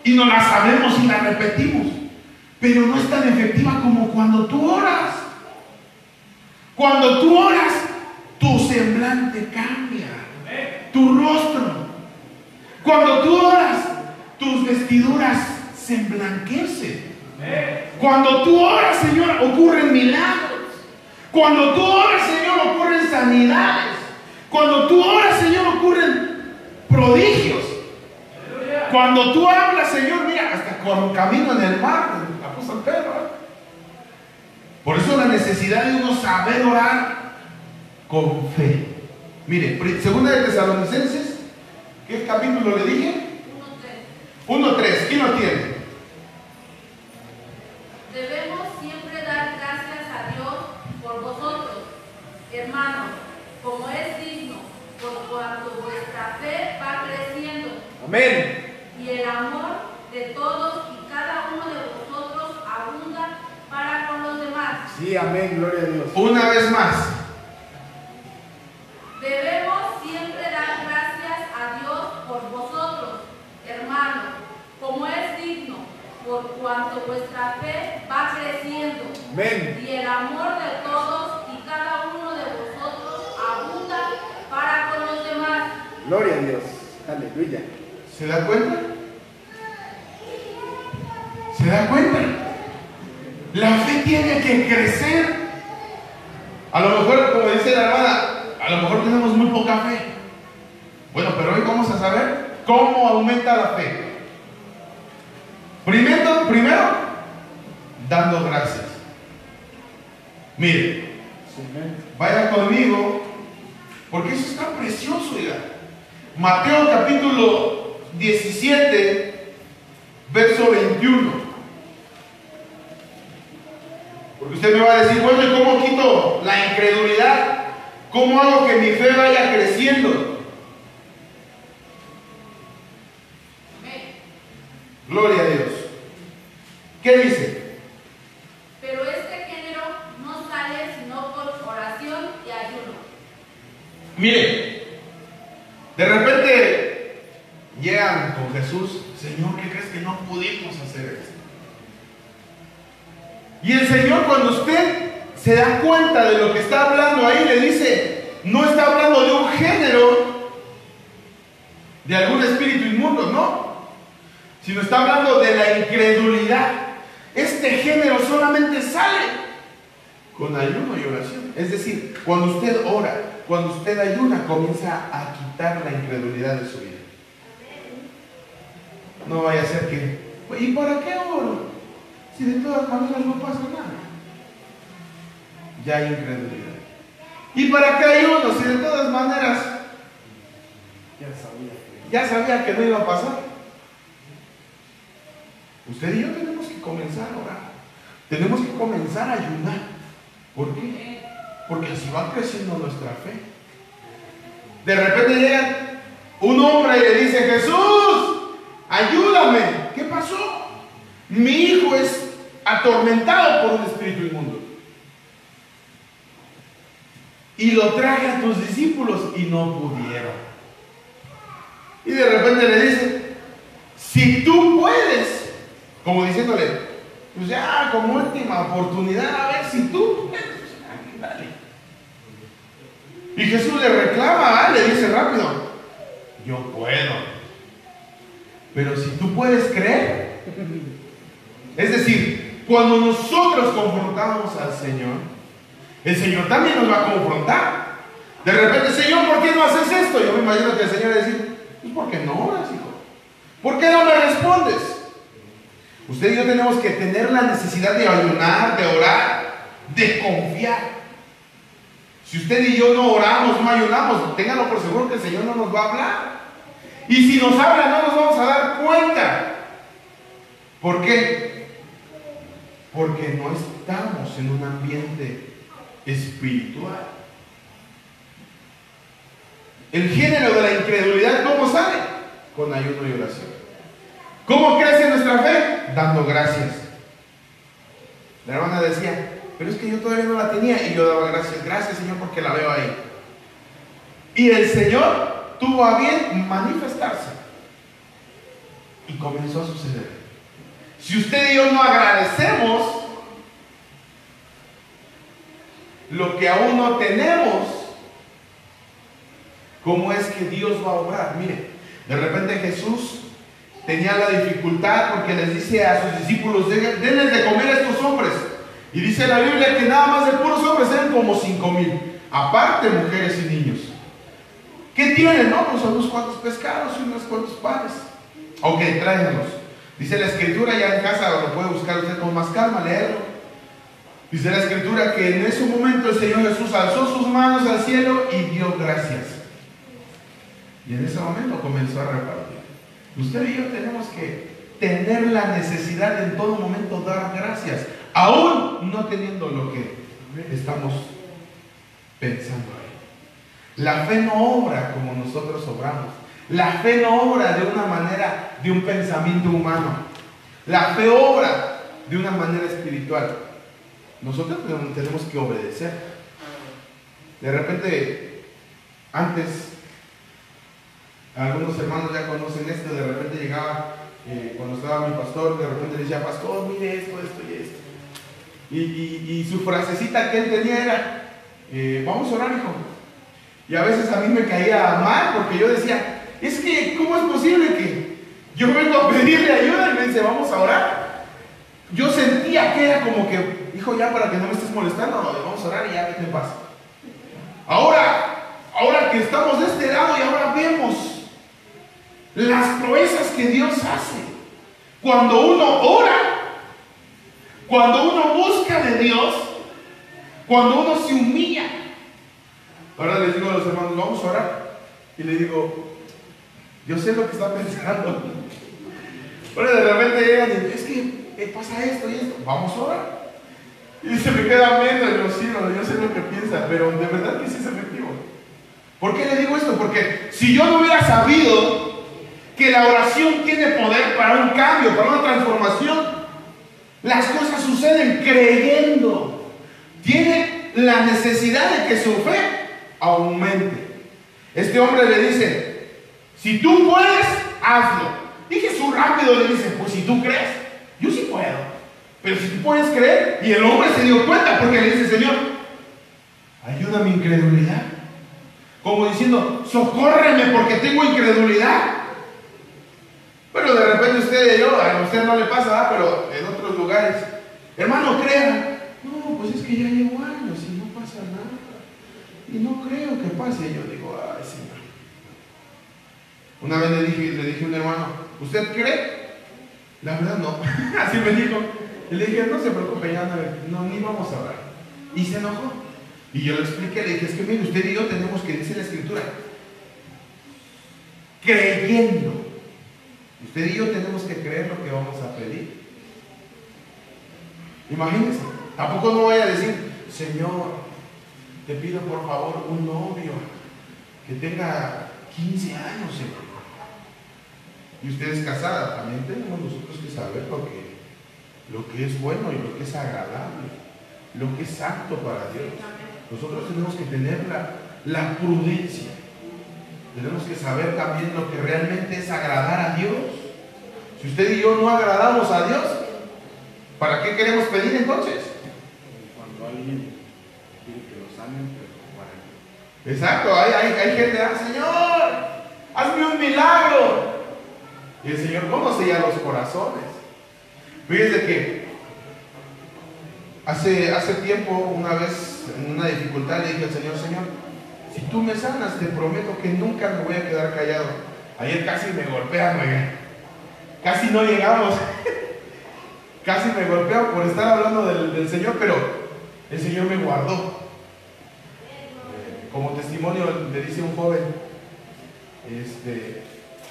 Y no la sabemos y la repetimos. Pero no es tan efectiva como cuando tú oras. Cuando tú oras, tu semblante cambia, tu rostro. Cuando tú oras, tus vestiduras se emblanquecen. Cuando tú oras, Señor, ocurren milagros. Cuando tú oras, Señor, ocurren sanidades. Cuando tú oras, Señor, ocurren prodigios. Cuando tú hablas, Señor, mira, hasta con camino en el mar, el apóstol Pedro. Por eso la necesidad de uno saber orar con fe. Mire, 2 de Tesalonicenses, ¿qué capítulo le dije? 1:3. ¿Quién lo tiene? Debemos siempre dar gracias a Dios por vosotros, hermanos, como es digno, por cuanto vuestra fe va creciendo. Amén. Y el amor de todos y cada uno de vosotros abunda para con los demás. Sí, amén, gloria a Dios. Una vez más. Debemos siempre dar gracias a Dios por vosotros, hermanos, como es digno, por cuanto vuestra fe va creciendo. Amén. Y el amor de todos y cada uno de vosotros abunda para con los demás. Gloria a Dios. Aleluya. ¿Se da cuenta? ¿Se da cuenta? La fe tiene que crecer. A lo mejor, como dice la hermana, a lo mejor tenemos muy poca fe. Bueno, pero hoy vamos a saber cómo aumenta la fe. Primero, dando gracias. Mire, vaya conmigo, porque eso está precioso, oiga. Mateo capítulo 17, verso 21. Porque usted me va a decir, bueno, ¿y cómo quito la incredulidad? ¿Cómo hago que mi fe vaya creciendo? Gloria a Dios. ¿Qué dice? Pero este género no sale sino por oración y ayuno. Mire, de repente llegan con Jesús, Señor, ¿qué crees que no pudimos hacer esto? Y el Señor, cuando usted se da cuenta de lo que está hablando ahí, le dice, no está hablando de un género, de algún espíritu inmundo, no, sino está hablando de la incredulidad. Este género solamente sale con ayuno y oración. Es decir, cuando usted ora, cuando usted ayuna, comienza a quitar la incredulidad de su vida. No vaya a ser que, ¿y para qué oro? Si de todas maneras no pasa nada. Ya hay incredulidad. ¿Y para qué ayuno? Si de todas maneras ya sabía que no iba a pasar. Usted y yo tenemos que comenzar a orar. Tenemos que comenzar a ayunar. ¿Por qué? Porque así va creciendo nuestra fe. De repente llega un hombre y le dice, Jesús, ayúdame. ¿Qué pasó? Mi hijo es atormentado por un espíritu inmundo. Y lo traje a tus discípulos y no pudieron. Y de repente le dice, si tú puedes, como diciéndole, pues ya como última oportunidad, a ver si tú puedes, dale. Y Jesús le reclama, le dice rápido, yo puedo. Pero si tú puedes creer, es decir, cuando nosotros confrontamos al Señor, el Señor también nos va a confrontar. De repente, Señor, ¿por qué no haces esto? Yo me imagino que el Señor va a decir, pues ¿por qué no oras, hijo? ¿Por qué no me respondes? Usted y yo tenemos que tener la necesidad de ayunar, de orar, de confiar. Si usted y yo no oramos, no ayunamos, ténganlo por seguro que el Señor no nos va a hablar. Y si nos habla, no nos vamos a dar cuenta. ¿Por qué? Porque no estamos en un ambiente espiritual. El género de la incredulidad, ¿cómo sale? Con ayuno y oración. ¿Cómo crece nuestra fe? Dando gracias. La hermana decía, pero es que yo todavía no la tenía, y yo daba gracias. Gracias, Señor, porque la veo ahí. Y el Señor tuvo a bien manifestarse. Y comenzó a suceder. Si usted y yo no agradecemos lo que aún no tenemos, ¿cómo es que Dios va a obrar? Mire, de repente Jesús tenía la dificultad porque les dice a sus discípulos, denles de comer a estos hombres. Y dice la Biblia que nada más de puros hombres eran como 5,000, aparte mujeres y niños. ¿Qué tienen? No, pues son unos cuantos pescados y unos cuantos panes. Ok, tráiganlos. Dice la Escritura, ya en casa lo puede buscar usted con más calma, leerlo. Dice la Escritura que en ese momento el Señor Jesús alzó sus manos al cielo y dio gracias. Y en ese momento comenzó a repartir. Usted y yo tenemos que tener la necesidad de en todo momento dar gracias, aún no teniendo lo que estamos pensando ahí. La fe no obra como nosotros obramos. La fe no obra de una manera, de un pensamiento humano. La fe obra de una manera espiritual. Nosotros tenemos que obedecer. De repente, antes, algunos hermanos ya conocen esto, de repente llegaba, cuando estaba mi pastor, de repente le decía, pastor, mire esto, esto y esto. Y su frasecita que él tenía era, vamos a orar, hijo. Y a veces a mí me caía mal porque yo decía, es que, ¿cómo es posible que yo vengo a pedirle ayuda y me dice, vamos a orar? Yo sentía que era como que, hijo, ya para que no me estés molestando, vamos a orar y ya vete en paz. Ahora que estamos de este lado y ahora vemos las proezas que Dios hace. Cuando uno ora, cuando uno busca de Dios, cuando uno se humilla. Ahora les digo a los hermanos, vamos a orar. Y le digo, yo sé lo que está pensando. Ahora de repente llegan y es que pasa esto y esto. Vamos a orar. Y se me queda viendo y lo sigo, yo sé lo que piensa, pero de verdad que sí es efectivo. ¿Por qué le digo esto? Porque si yo no hubiera sabido que la oración tiene poder para un cambio, para una transformación, las cosas suceden creyendo. Tiene la necesidad de que su fe aumente. Este hombre le dice, si tú puedes, hazlo. Y Jesús rápido le dice, pues si tú crees, yo sí puedo. Pero si tú puedes creer, y el hombre se dio cuenta porque le dice, Señor, ayuda a mi incredulidad. Como diciendo, socórreme porque tengo incredulidad. Pero de repente usted y yo, a usted no le pasa, pero en otros lugares, hermano, crea. No, pues es que ya llevo años y no pasa nada. Y no creo que pase. Y yo digo, ay, Señor. Una vez le dije a un hermano, ¿usted cree? La verdad no. Así me dijo. Y le dije, no se preocupe, ya no, ni vamos a hablar. Y se enojó. Y yo le expliqué, le dije, es que mire, usted y yo tenemos que decir la Escritura. Creyendo. Usted y yo tenemos que creer lo que vamos a pedir. Imagínense. Tampoco no vaya a decir, Señor, te pido por favor un novio que tenga 15 años, Señor. Y usted es casada, también tenemos nosotros que saber lo que lo que es bueno y lo que es agradable, lo que es santo para Dios. Nosotros tenemos que tener la prudencia. Tenemos que saber también lo que realmente es agradar a Dios. Si usted y yo no agradamos a Dios, ¿para qué queremos pedir entonces? Cuando alguien quiere que lo sanen, pero Exacto, hay gente, Señor, hazme un milagro. Y el Señor conoce ya los corazones. Fíjense que hace tiempo, una vez, en una dificultad, le dije al Señor, Señor, si tú me sanas, te prometo que nunca me voy a quedar callado. Ayer casi me golpean, oigan. Casi no llegamos. Casi me golpean por estar hablando del Señor, pero el Señor me guardó. Como testimonio le dice un joven,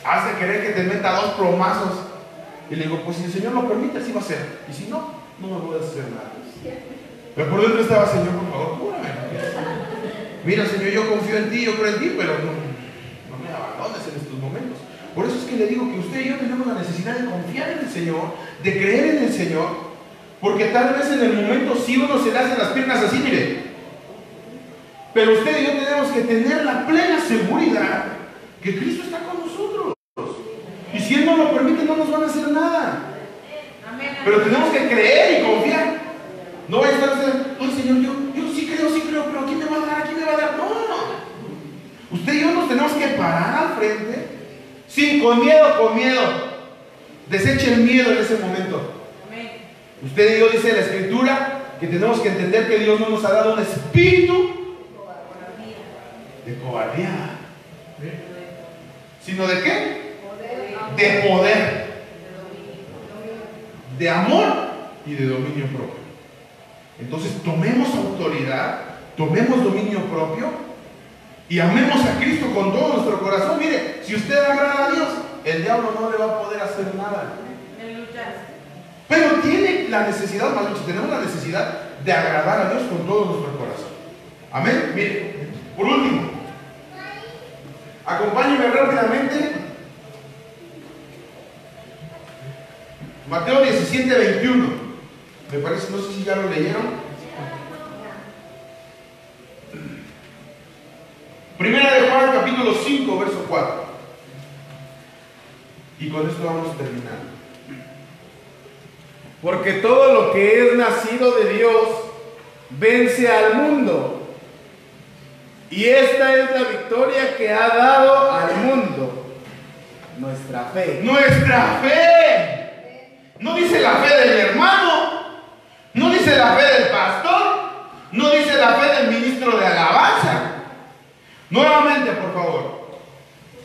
hace querer que te meta 2 plomazos. Y le digo, pues si el Señor lo permite, así va a ser. Y si no, no me voy a hacer nada. Pero por dentro estaba, Señor, por favor, cúrame. Mira, Señor, yo confío en ti, yo creo en ti, pero no me abandones en estos momentos. Por eso es que le digo que usted y yo tenemos la necesidad de confiar en el Señor, de creer en el Señor, porque tal vez en el momento sí uno se le hace las piernas así, mire. Pero usted y yo tenemos que tener la plena seguridad que Cristo está con nosotros. Y si Él no lo permite, no nos van a hacer nada. Pero tenemos que creer y confiar. No vaya a estar usted, ay Señor, yo sí creo, pero ¿quién me va a dar? ¿Quién me va a dar? No. Usted y yo nos tenemos que parar al frente, con miedo. Deseche el miedo en ese momento. Usted y yo, dice la Escritura, que tenemos que entender que Dios no nos ha dado un espíritu de cobardía, sino de qué? De poder, de amor y de dominio propio. Entonces tomemos autoridad, tomemos dominio propio y amemos a Cristo con todo nuestro corazón. Mire, si usted agrada a Dios, el diablo no le va a poder hacer nada. Pero tiene la necesidad, más bien, tenemos la necesidad de agradar a Dios con todo nuestro corazón. Amén. Mire, por último, acompáñenme rápidamente. Mateo 17:21. Me parece, no sé si ya lo leyeron. Primera de Juan, capítulo 5, verso 4. Y con esto vamos terminando. porque todo lo que es nacido de Dios vence al mundo. Y esta es la victoria que ha dado al mundo: nuestra fe. Nuestra fe. No dice la fe del hermano, no dice la fe del pastor, no dice la fe del ministro de alabanza. Nuevamente, por favor.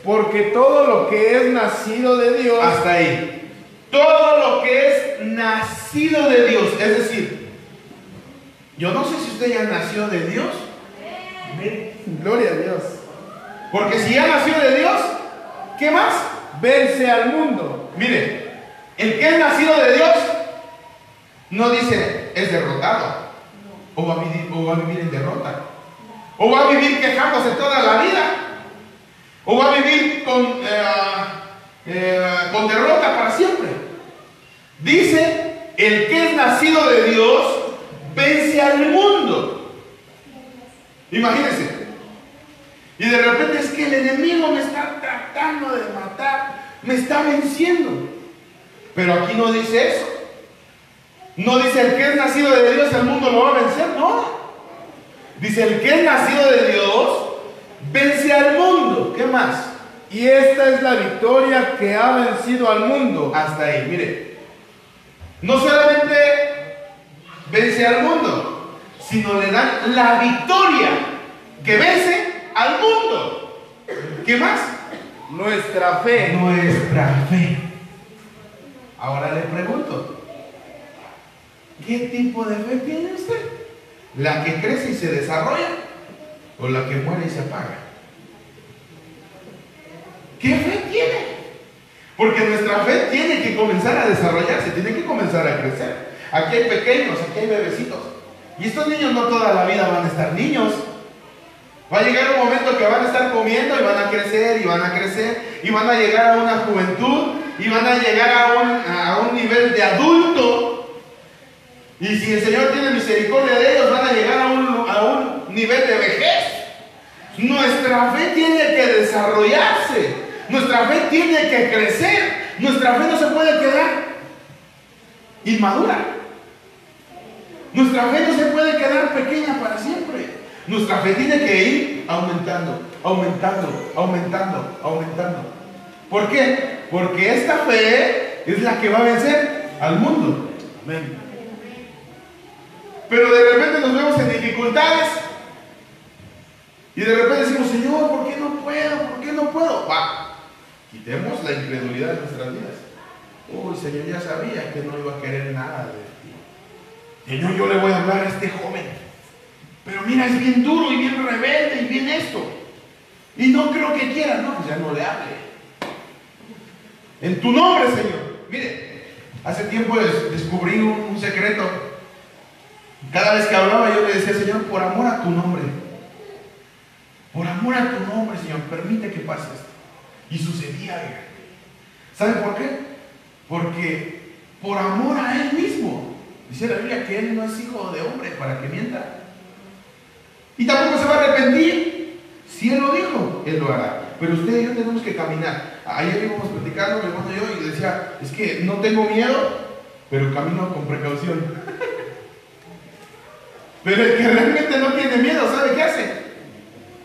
Porque todo lo que es nacido de Dios. Hasta ahí. Todo lo que es nacido de Dios. Es decir, yo no sé si usted ya nació de Dios. Gloria a Dios. Porque si ya nació de Dios, ¿qué más? Vence al mundo. Mire, el que es nacido de Dios no dice es derrotado, o va a vivir en derrota, o va a vivir quejándose toda la vida, o va a vivir con derrota para siempre. Dice, el que es nacido de Dios vence al mundo. Imagínense. Y de repente es que el enemigo me está tratando de matar, me está venciendo. Pero aquí no dice eso. No dice el que es nacido de Dios, el mundo lo va a vencer, no. Dice el que es nacido de Dios vence al mundo. ¿Qué más? Y esta es la victoria que ha vencido al mundo. Hasta ahí, mire. No solamente vence al mundo, sino le dan la victoria que vence al mundo. ¿Qué más? Nuestra fe. Nuestra fe. Ahora le pregunto, ¿qué tipo de fe tiene usted? ¿La que crece y se desarrolla? ¿O la que muere y se apaga? ¿Qué fe tiene? Porque nuestra fe tiene que comenzar a desarrollarse, tiene que comenzar a crecer. Aquí hay pequeños, aquí hay bebecitos. Y estos niños no toda la vida van a estar niños. Va a llegar un momento que van a estar comiendo y van a crecer y van a crecer y van a llegar a una juventud y van a llegar a un nivel de adulto Y si el Señor tiene misericordia de ellos, van a llegar a un nivel de vejez. Nuestra fe tiene que desarrollarse. Nuestra fe tiene que crecer. Nuestra fe no se puede quedar inmadura. Nuestra fe no se puede quedar pequeña para siempre. Nuestra fe tiene que ir aumentando, aumentando, aumentando, aumentando. ¿Por qué? Porque esta fe es la que va a vencer al mundo. Amén. Pero de repente nos vemos en dificultades y de repente decimos, Señor, ¿por qué no puedo? ¿Por qué no puedo? Va, quitemos la incredulidad de nuestras vidas. Uy, Señor, ya sabía que no iba a querer nada de ti. Señor, yo le voy a hablar a este joven, pero mira, es bien duro y bien rebelde y bien esto, y no creo que quiera. No, pues ya no le hable. En tu nombre, Señor. Mire, hace tiempo descubrí un secreto. Cada vez que hablaba yo le decía, Señor, por amor a tu nombre, por amor a tu nombre, Señor, permite que pase esto. Y sucedía. ¿Sabe por qué? Porque por amor a Él mismo. Dice la Biblia que Él no es hijo de hombre para que mienta. Y tampoco se va a arrepentir. Si Él lo dijo, Él lo hará. Pero usted y yo tenemos que caminar. Ayer íbamos platicando, mi hermano y yo, y decía, es que no tengo miedo, pero camino con precaución. Pero el que realmente no tiene miedo, ¿sabe qué hace?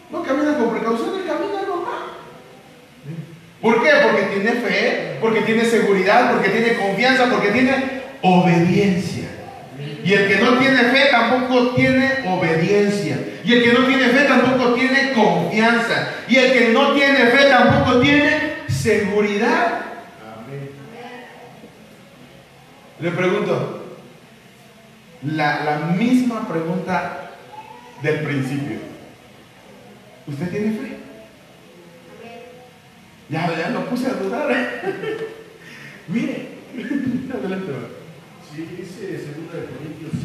No camina con precaución, él camina normal. ¿Por qué? Porque tiene fe, porque tiene seguridad, porque tiene confianza, porque tiene obediencia. Y el que no tiene fe tampoco tiene obediencia. Y el que no tiene fe tampoco tiene confianza. Y el que no tiene fe tampoco tiene seguridad. Amén. Le pregunto, la misma pregunta del principio. ¿Usted tiene fe? Ya lo puse a dudar, ¿eh? Mire, adelante, va. Sí, dice 2 Corintios 5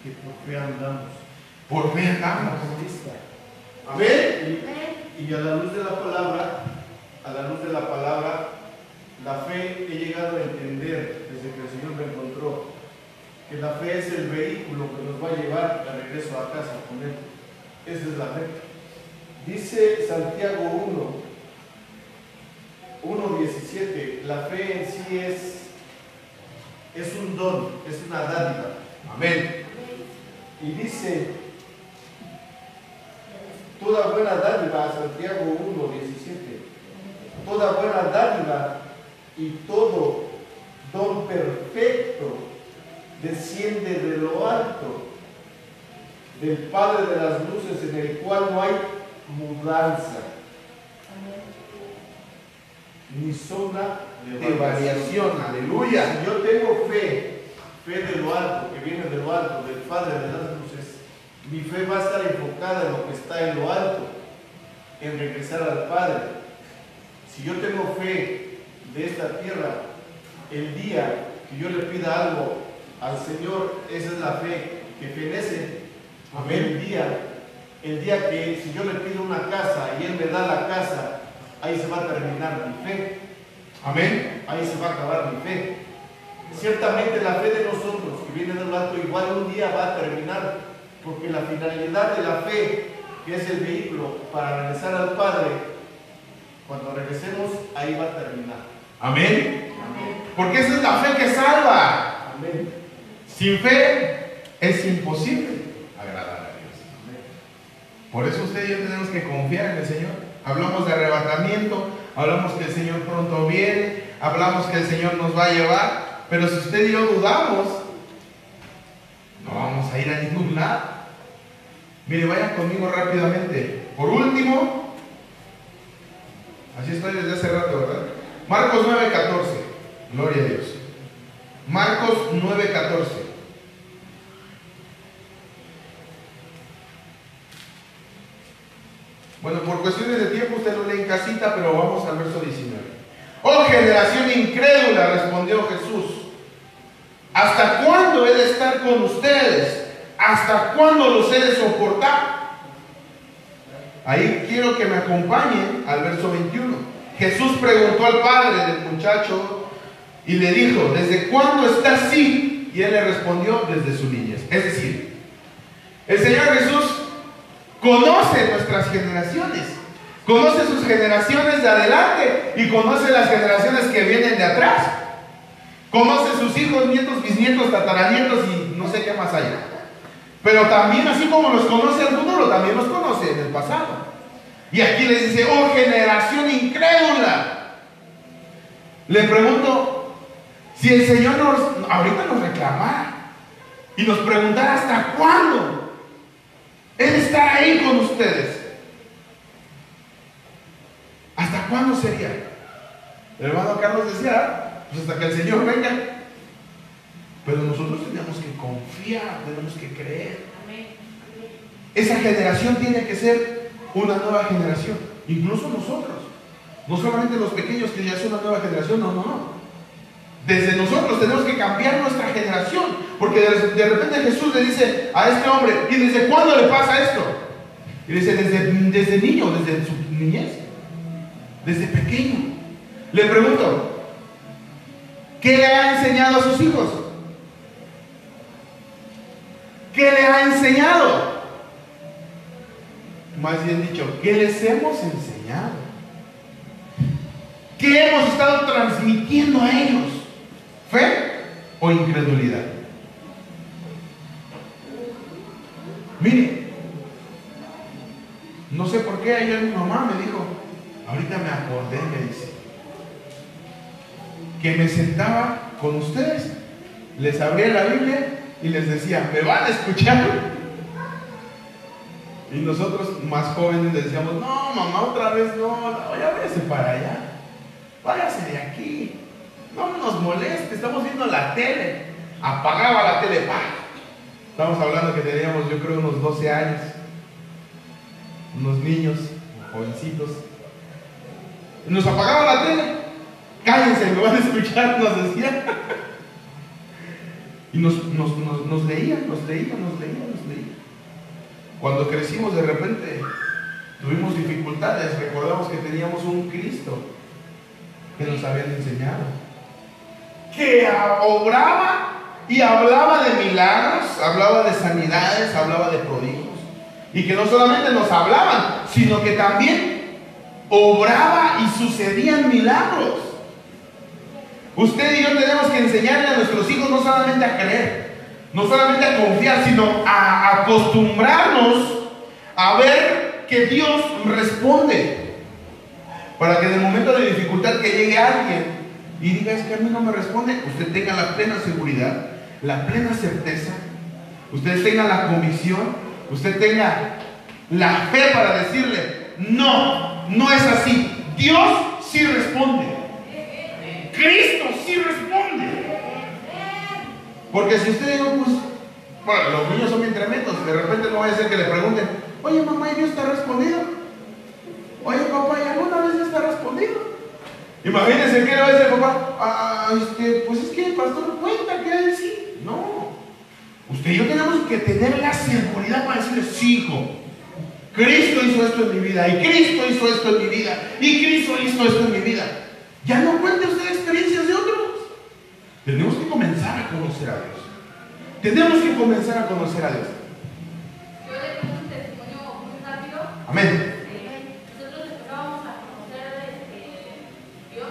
que por fe andamos. Por fe andamos. Amén. Y a la luz de la palabra, la fe he llegado a entender desde que el Señor me encontró, que la fe es el vehículo que nos va a llevar de regreso a casa con Él. Esa es la fe. Dice Santiago 1:17, la fe en sí es un don, es una dádiva. Amén. Y dice, toda buena dádiva, Santiago 1:17, toda buena dádiva y todo don perfecto desciende de lo alto, del Padre de las luces, en el cual no hay mudanza, ni sombra De variación, aleluya. Si yo tengo fe de lo alto, que viene de lo alto, del Padre de las luces, mi fe va a estar enfocada en lo que está en lo alto, en regresar al Padre. Si yo tengo fe de esta tierra, el día que yo le pida algo al Señor, esa es la fe que fenece. Amén. El día que si yo le pido una casa y Él me da la casa, ahí se va a terminar mi fe. Amén. Ahí se va a acabar mi fe. Ciertamente la fe de nosotros que viene del alto igual un día va a terminar, porque la finalidad de la fe, que es el vehículo para regresar al Padre, cuando regresemos, ahí va a terminar. Amén. Amén. Porque esa es la fe que salva. Amén. Sin fe es imposible agradar a Dios. Amén. Por eso usted y yo tenemos que confiar en el Señor. Hablamos de arrebatamiento, hablamos que el Señor pronto viene, hablamos que el Señor nos va a llevar, pero si usted y yo dudamos, no vamos a ir a ningún lado. Mire, vayan conmigo rápidamente. Por último, así estoy desde hace rato, ¿verdad? Marcos 9:14. Gloria a Dios. Marcos 9:14. Bueno, por cuestiones de tiempo usted lo lee en casita, pero vamos al verso 19. Oh generación incrédula, respondió Jesús, ¿hasta cuándo he de estar con ustedes? ¿Hasta cuándo los he de soportar? Ahí quiero que me acompañen al verso 21. Jesús preguntó al padre del muchacho y le dijo, ¿desde cuándo está así? Y él le respondió: desde su niñez. Es decir, el Señor Jesús conoce nuestras generaciones, conoce sus generaciones de adelante y conoce las generaciones que vienen de atrás. Conoce sus hijos, nietos, bisnietos, tataranietos y no sé qué más hay. Pero también, así como los conoce el futuro, también los conoce en el pasado. Y aquí les dice: oh generación incrédula. Le pregunto, si el Señor ahorita nos reclamara y nos preguntara hasta cuándo Él estará ahí con ustedes, ¿hasta cuándo sería? El hermano Carlos decía: pues hasta que el Señor venga. Pero nosotros tenemos que confiar, tenemos que creer. Esa generación tiene que ser una nueva generación, incluso nosotros. No solamente los pequeños que ya son una nueva generación, no. Desde nosotros tenemos que cambiar nuestra generación, porque de repente Jesús le dice a este hombre: ¿y desde cuándo le pasa esto? Y dice: desde niño, desde su niñez, desde pequeño. Le pregunto: ¿qué le ha enseñado a sus hijos? ¿Qué le ha enseñado? Más bien dicho, ¿qué les hemos enseñado? ¿Qué hemos estado transmitiendo a ellos? ¿Fe o incredulidad? Mire, no sé por qué ayer mi mamá me dijo, ahorita me acordé, me dice, que me sentaba con ustedes, les abría la Biblia y les decía: ¿me van a escuchar? Y nosotros más jóvenes le decíamos: no, mamá, otra vez no, ya váyase para allá, váyase de aquí, no nos moleste, estamos viendo la tele. Apagaba la tele, ¡pah! Estamos hablando que teníamos, yo creo, unos 12 años, unos niños, jovencitos. Y nos apagaba la tele. Cállense, me van a escuchar, nos decía. Y nos leía. Cuando crecimos, de repente tuvimos dificultades. Recordamos que teníamos un Cristo que nos habían enseñado, que obraba y hablaba de milagros, hablaba de sanidades, hablaba de prodigios. Y que no solamente nos hablaban, sino que también obraba y sucedían milagros. Usted y yo tenemos que enseñarle a nuestros hijos no solamente a creer, no solamente a confiar, sino a acostumbrarnos a ver que Dios responde. Para que en el momento de dificultad que llegue alguien y diga: es que a mí no me responde, usted tenga la plena seguridad, la plena certeza, usted tenga la convicción, usted tenga la fe para decirle: no es así. Dios sí responde. Cristo sí responde. Porque si usted dice, pues, bueno, los niños son bien tremendos, de repente no vaya a ser que le pregunten: oye mamá, ¿y Dios te ha respondido? Oye papá, ¿y alguna vez Dios te ha respondido? Imagínense que le va a decir el papá: pues es que el pastor cuenta que él sí. No, usted y yo tenemos que tener la seguridad para decirle: sí, hijo, Cristo hizo esto en mi vida, y Cristo hizo esto en mi vida, y Cristo hizo esto en mi vida. Ya no cuente usted experiencias de otros. Tenemos que comenzar a conocer a Dios. Tenemos que comenzar a conocer a Dios. Yo le tengo un testimonio muy rápido. Amén. Nosotros empezábamos a conocer Dios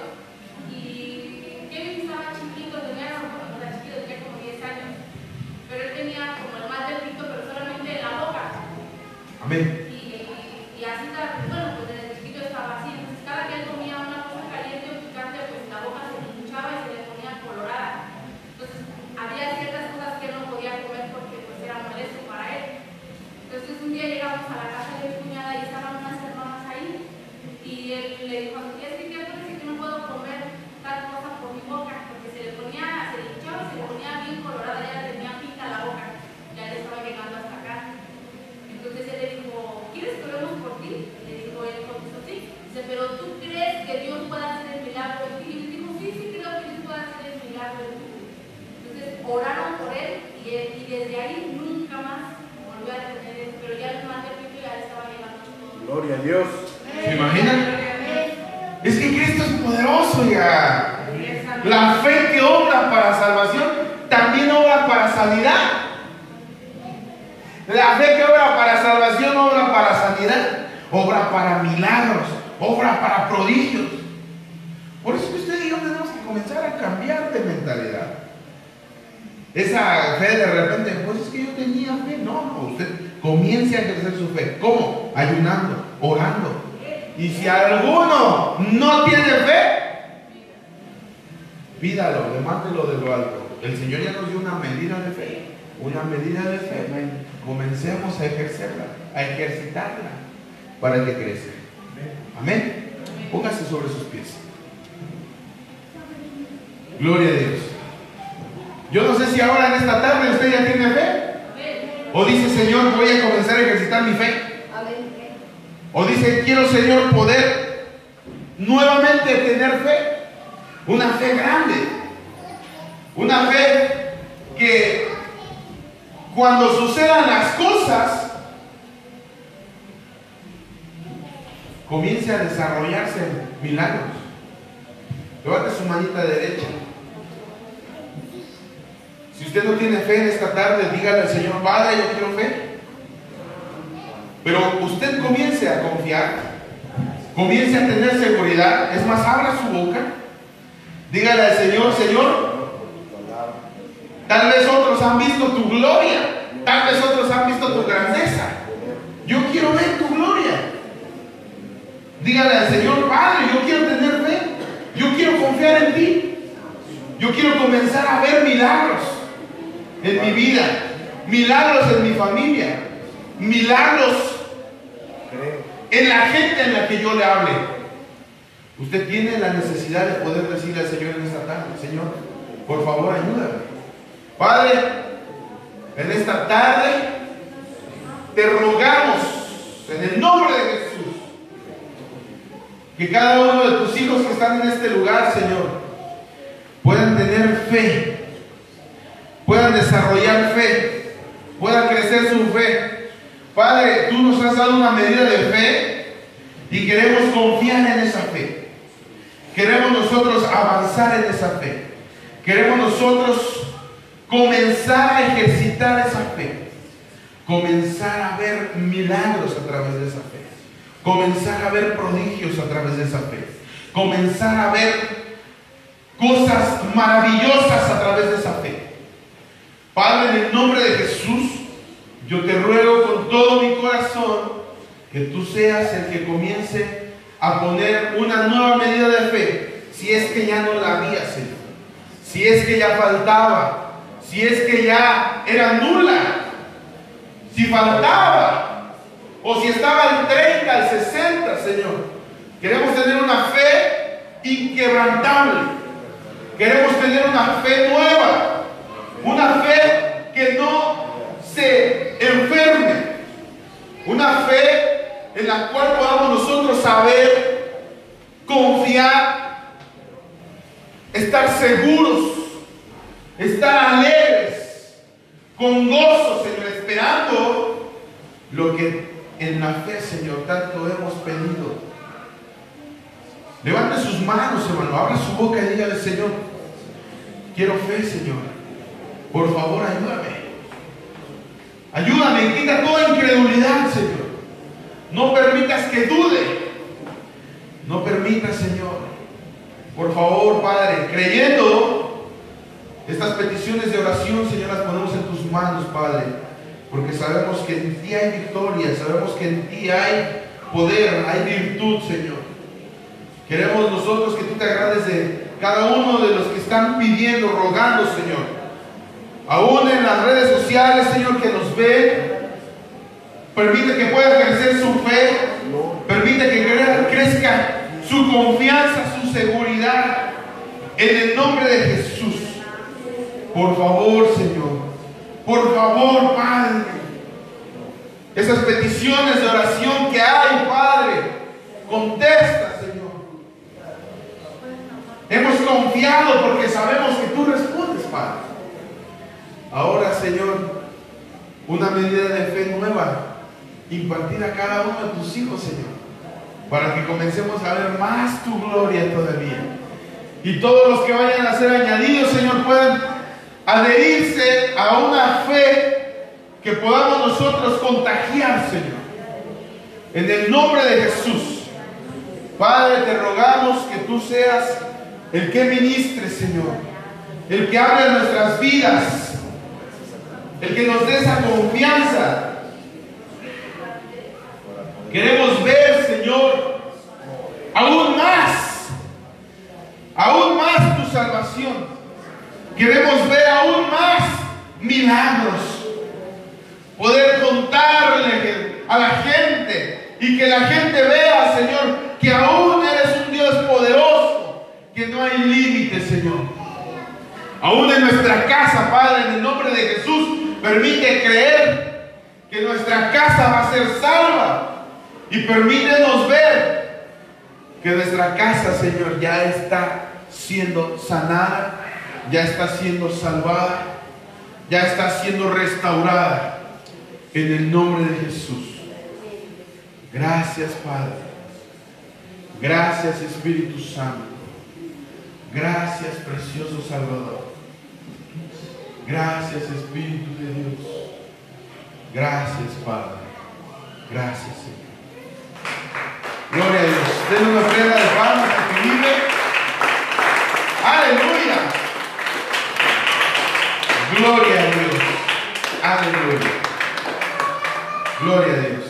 y Kevin estaba chiquito, tenía como 10 años, pero él tenía como el mal del pito, pero solamente en la boca. Amén. Y así, bueno, pues desde chiquito estaba así. Entonces cada que él comía una cosa caliente o picante, pues la boca se le hinchaba y se le ponía colorada. Entonces había ciertas cosas que él no podía comer porque pues era molesto para él. Entonces un día llegamos a la casa de mi cuñada y estaban unas hermanas ahí y él le dijo a su tía: es que tía, parece que no puedo comer tal cosa por mi boca, porque se le hinchaba y se le ponía bien colorada, ya le tenía pinta la boca, ya le estaba llegando hasta acá. Entonces él le dijo: ¿quieres que oremos por ti? Le dijo él, contestó: sí. Dice: pero ¿tú crees que Dios pueda hacer el milagro en ti? Y le dijo: sí, creo que Dios puede hacer el milagro en ti. Entonces oraron por él y desde ahí nunca más volvió a tener eso, pero ya el mal del pito ya le estaba llegando todo. Gloria a Dios. ¿Se imaginan? Es que Cristo es poderoso ya. La fe que obra para salvación también obra sanidad. La fe que obra para salvación, obra para sanidad, obra para milagros, obra para prodigios. Por eso que usted y yo tenemos que comenzar a cambiar de mentalidad. Esa fe de repente, pues es que yo tenía fe. No, usted comience a ejercer su fe. ¿Cómo? Ayunando, orando. Y si alguno no tiene fe, pídalo, levántelo de lo alto. El Señor ya nos dio una medida de fe. Una medida de fe. Comencemos a ejercerla, a ejercitarla para que crezca. Amén. Póngase sobre sus pies. Gloria a Dios. Yo no sé si ahora en esta tarde usted ya tiene fe. O dice, Señor, voy a comenzar a ejercitar mi fe. O dice, quiero, Señor, poder nuevamente tener fe. Una fe grande. Una fe que cuando sucedan las cosas comience a desarrollarse milagros. Levante su manita derecha. Si usted no tiene fe en esta tarde, dígale al Señor, Padre, yo quiero fe. Pero usted comience a confiar, comience a tener seguridad. Es más, abra su boca. Dígale al Señor, Señor, tal vez otros han visto tu gloria, tal vez otros han visto tu grandeza. Yo quiero ver tu gloria. Dígale al Señor, Padre, yo quiero tener fe. Yo quiero confiar en ti. Yo quiero comenzar a ver milagros en mi vida, milagros en mi familia, milagros en la gente en la que yo le hable. Usted tiene la necesidad de poder decirle al Señor en esta tarde, Señor, por favor, ayúdame. Padre, en esta tarde te rogamos en el nombre de Jesús que cada uno de tus hijos que están en este lugar, Señor, puedan tener fe, puedan desarrollar fe, puedan crecer su fe. Padre, tú nos has dado una medida de fe y queremos confiar en esa fe. Queremos nosotros avanzar en esa fe. Queremos nosotros comenzar a ejercitar esa fe. Comenzar a ver milagros a través de esa fe. Comenzar a ver prodigios a través de esa fe. Comenzar a ver cosas maravillosas a través de esa fe. Padre, en el nombre de Jesús, yo te ruego con todo mi corazón que tú seas el que comience a poner una nueva medida de fe, si es que ya no la había, Señor, si es que ya faltaba, si es que ya era nula, si faltaba, o si estaba al 30, al 60, Señor. Queremos tener una fe inquebrantable, queremos tener una fe nueva, una fe que no se enferme, una fe en la cual podamos nosotros saber, confiar, estar seguros, estar alegres, con gozo, Señor, esperando lo que en la fe, Señor, tanto hemos pedido. Levante sus manos, hermano, abra su boca y dígale, Señor, quiero fe, Señor, por favor, ayúdame. Ayúdame, quita toda incredulidad, Señor. No permitas que dude. No permitas, Señor. Por favor, Padre, creyendo estas peticiones de oración, Señor, las ponemos en tus manos, Padre. Porque sabemos que en ti hay victoria, sabemos que en ti hay poder, hay virtud, Señor. Queremos nosotros que tú te agrades de cada uno de los que están pidiendo, rogando, Señor. Aún en las redes sociales, Señor, que nos ven, permite que pueda crecer su fe, permite que crezca su confianza, su seguridad, en el nombre de Jesús. Por favor, Señor, por favor, Padre, esas peticiones de oración que hay, Padre, contesta, Señor. Hemos confiado porque sabemos que tú respondes, Padre. Ahora, Señor, una medida de fe nueva impartida a cada uno de tus hijos, Señor, para que comencemos a ver más tu gloria todavía. Y todos los que vayan a ser añadidos, Señor, puedan adherirse a una fe que podamos nosotros contagiar, Señor. En el nombre de Jesús, Padre, te rogamos que tú seas el que ministre, Señor, el que hable nuestras vidas, el que nos dé esa confianza. Queremos ver, Señor, aún más tu salvación. Queremos ver aún más milagros. Poder contarle a la gente y que la gente vea, Señor, que aún eres un Dios poderoso, que no hay límites, Señor. Aún en nuestra casa, Padre, en el nombre de Jesús, permite creer que nuestra casa va a ser salva. Y permítenos ver que nuestra casa, Señor, ya está siendo sanada, ya está siendo salvada, ya está siendo restaurada. En el nombre de Jesús. Gracias, Padre. Gracias, Espíritu Santo. Gracias, precioso Salvador. Gracias, Espíritu de Dios. Gracias, Padre. Gracias, Señor. Gloria a Dios. Denle una ofrenda de palmas a que vive. Aleluya. Gloria a Dios. Aleluya. Gloria a Dios.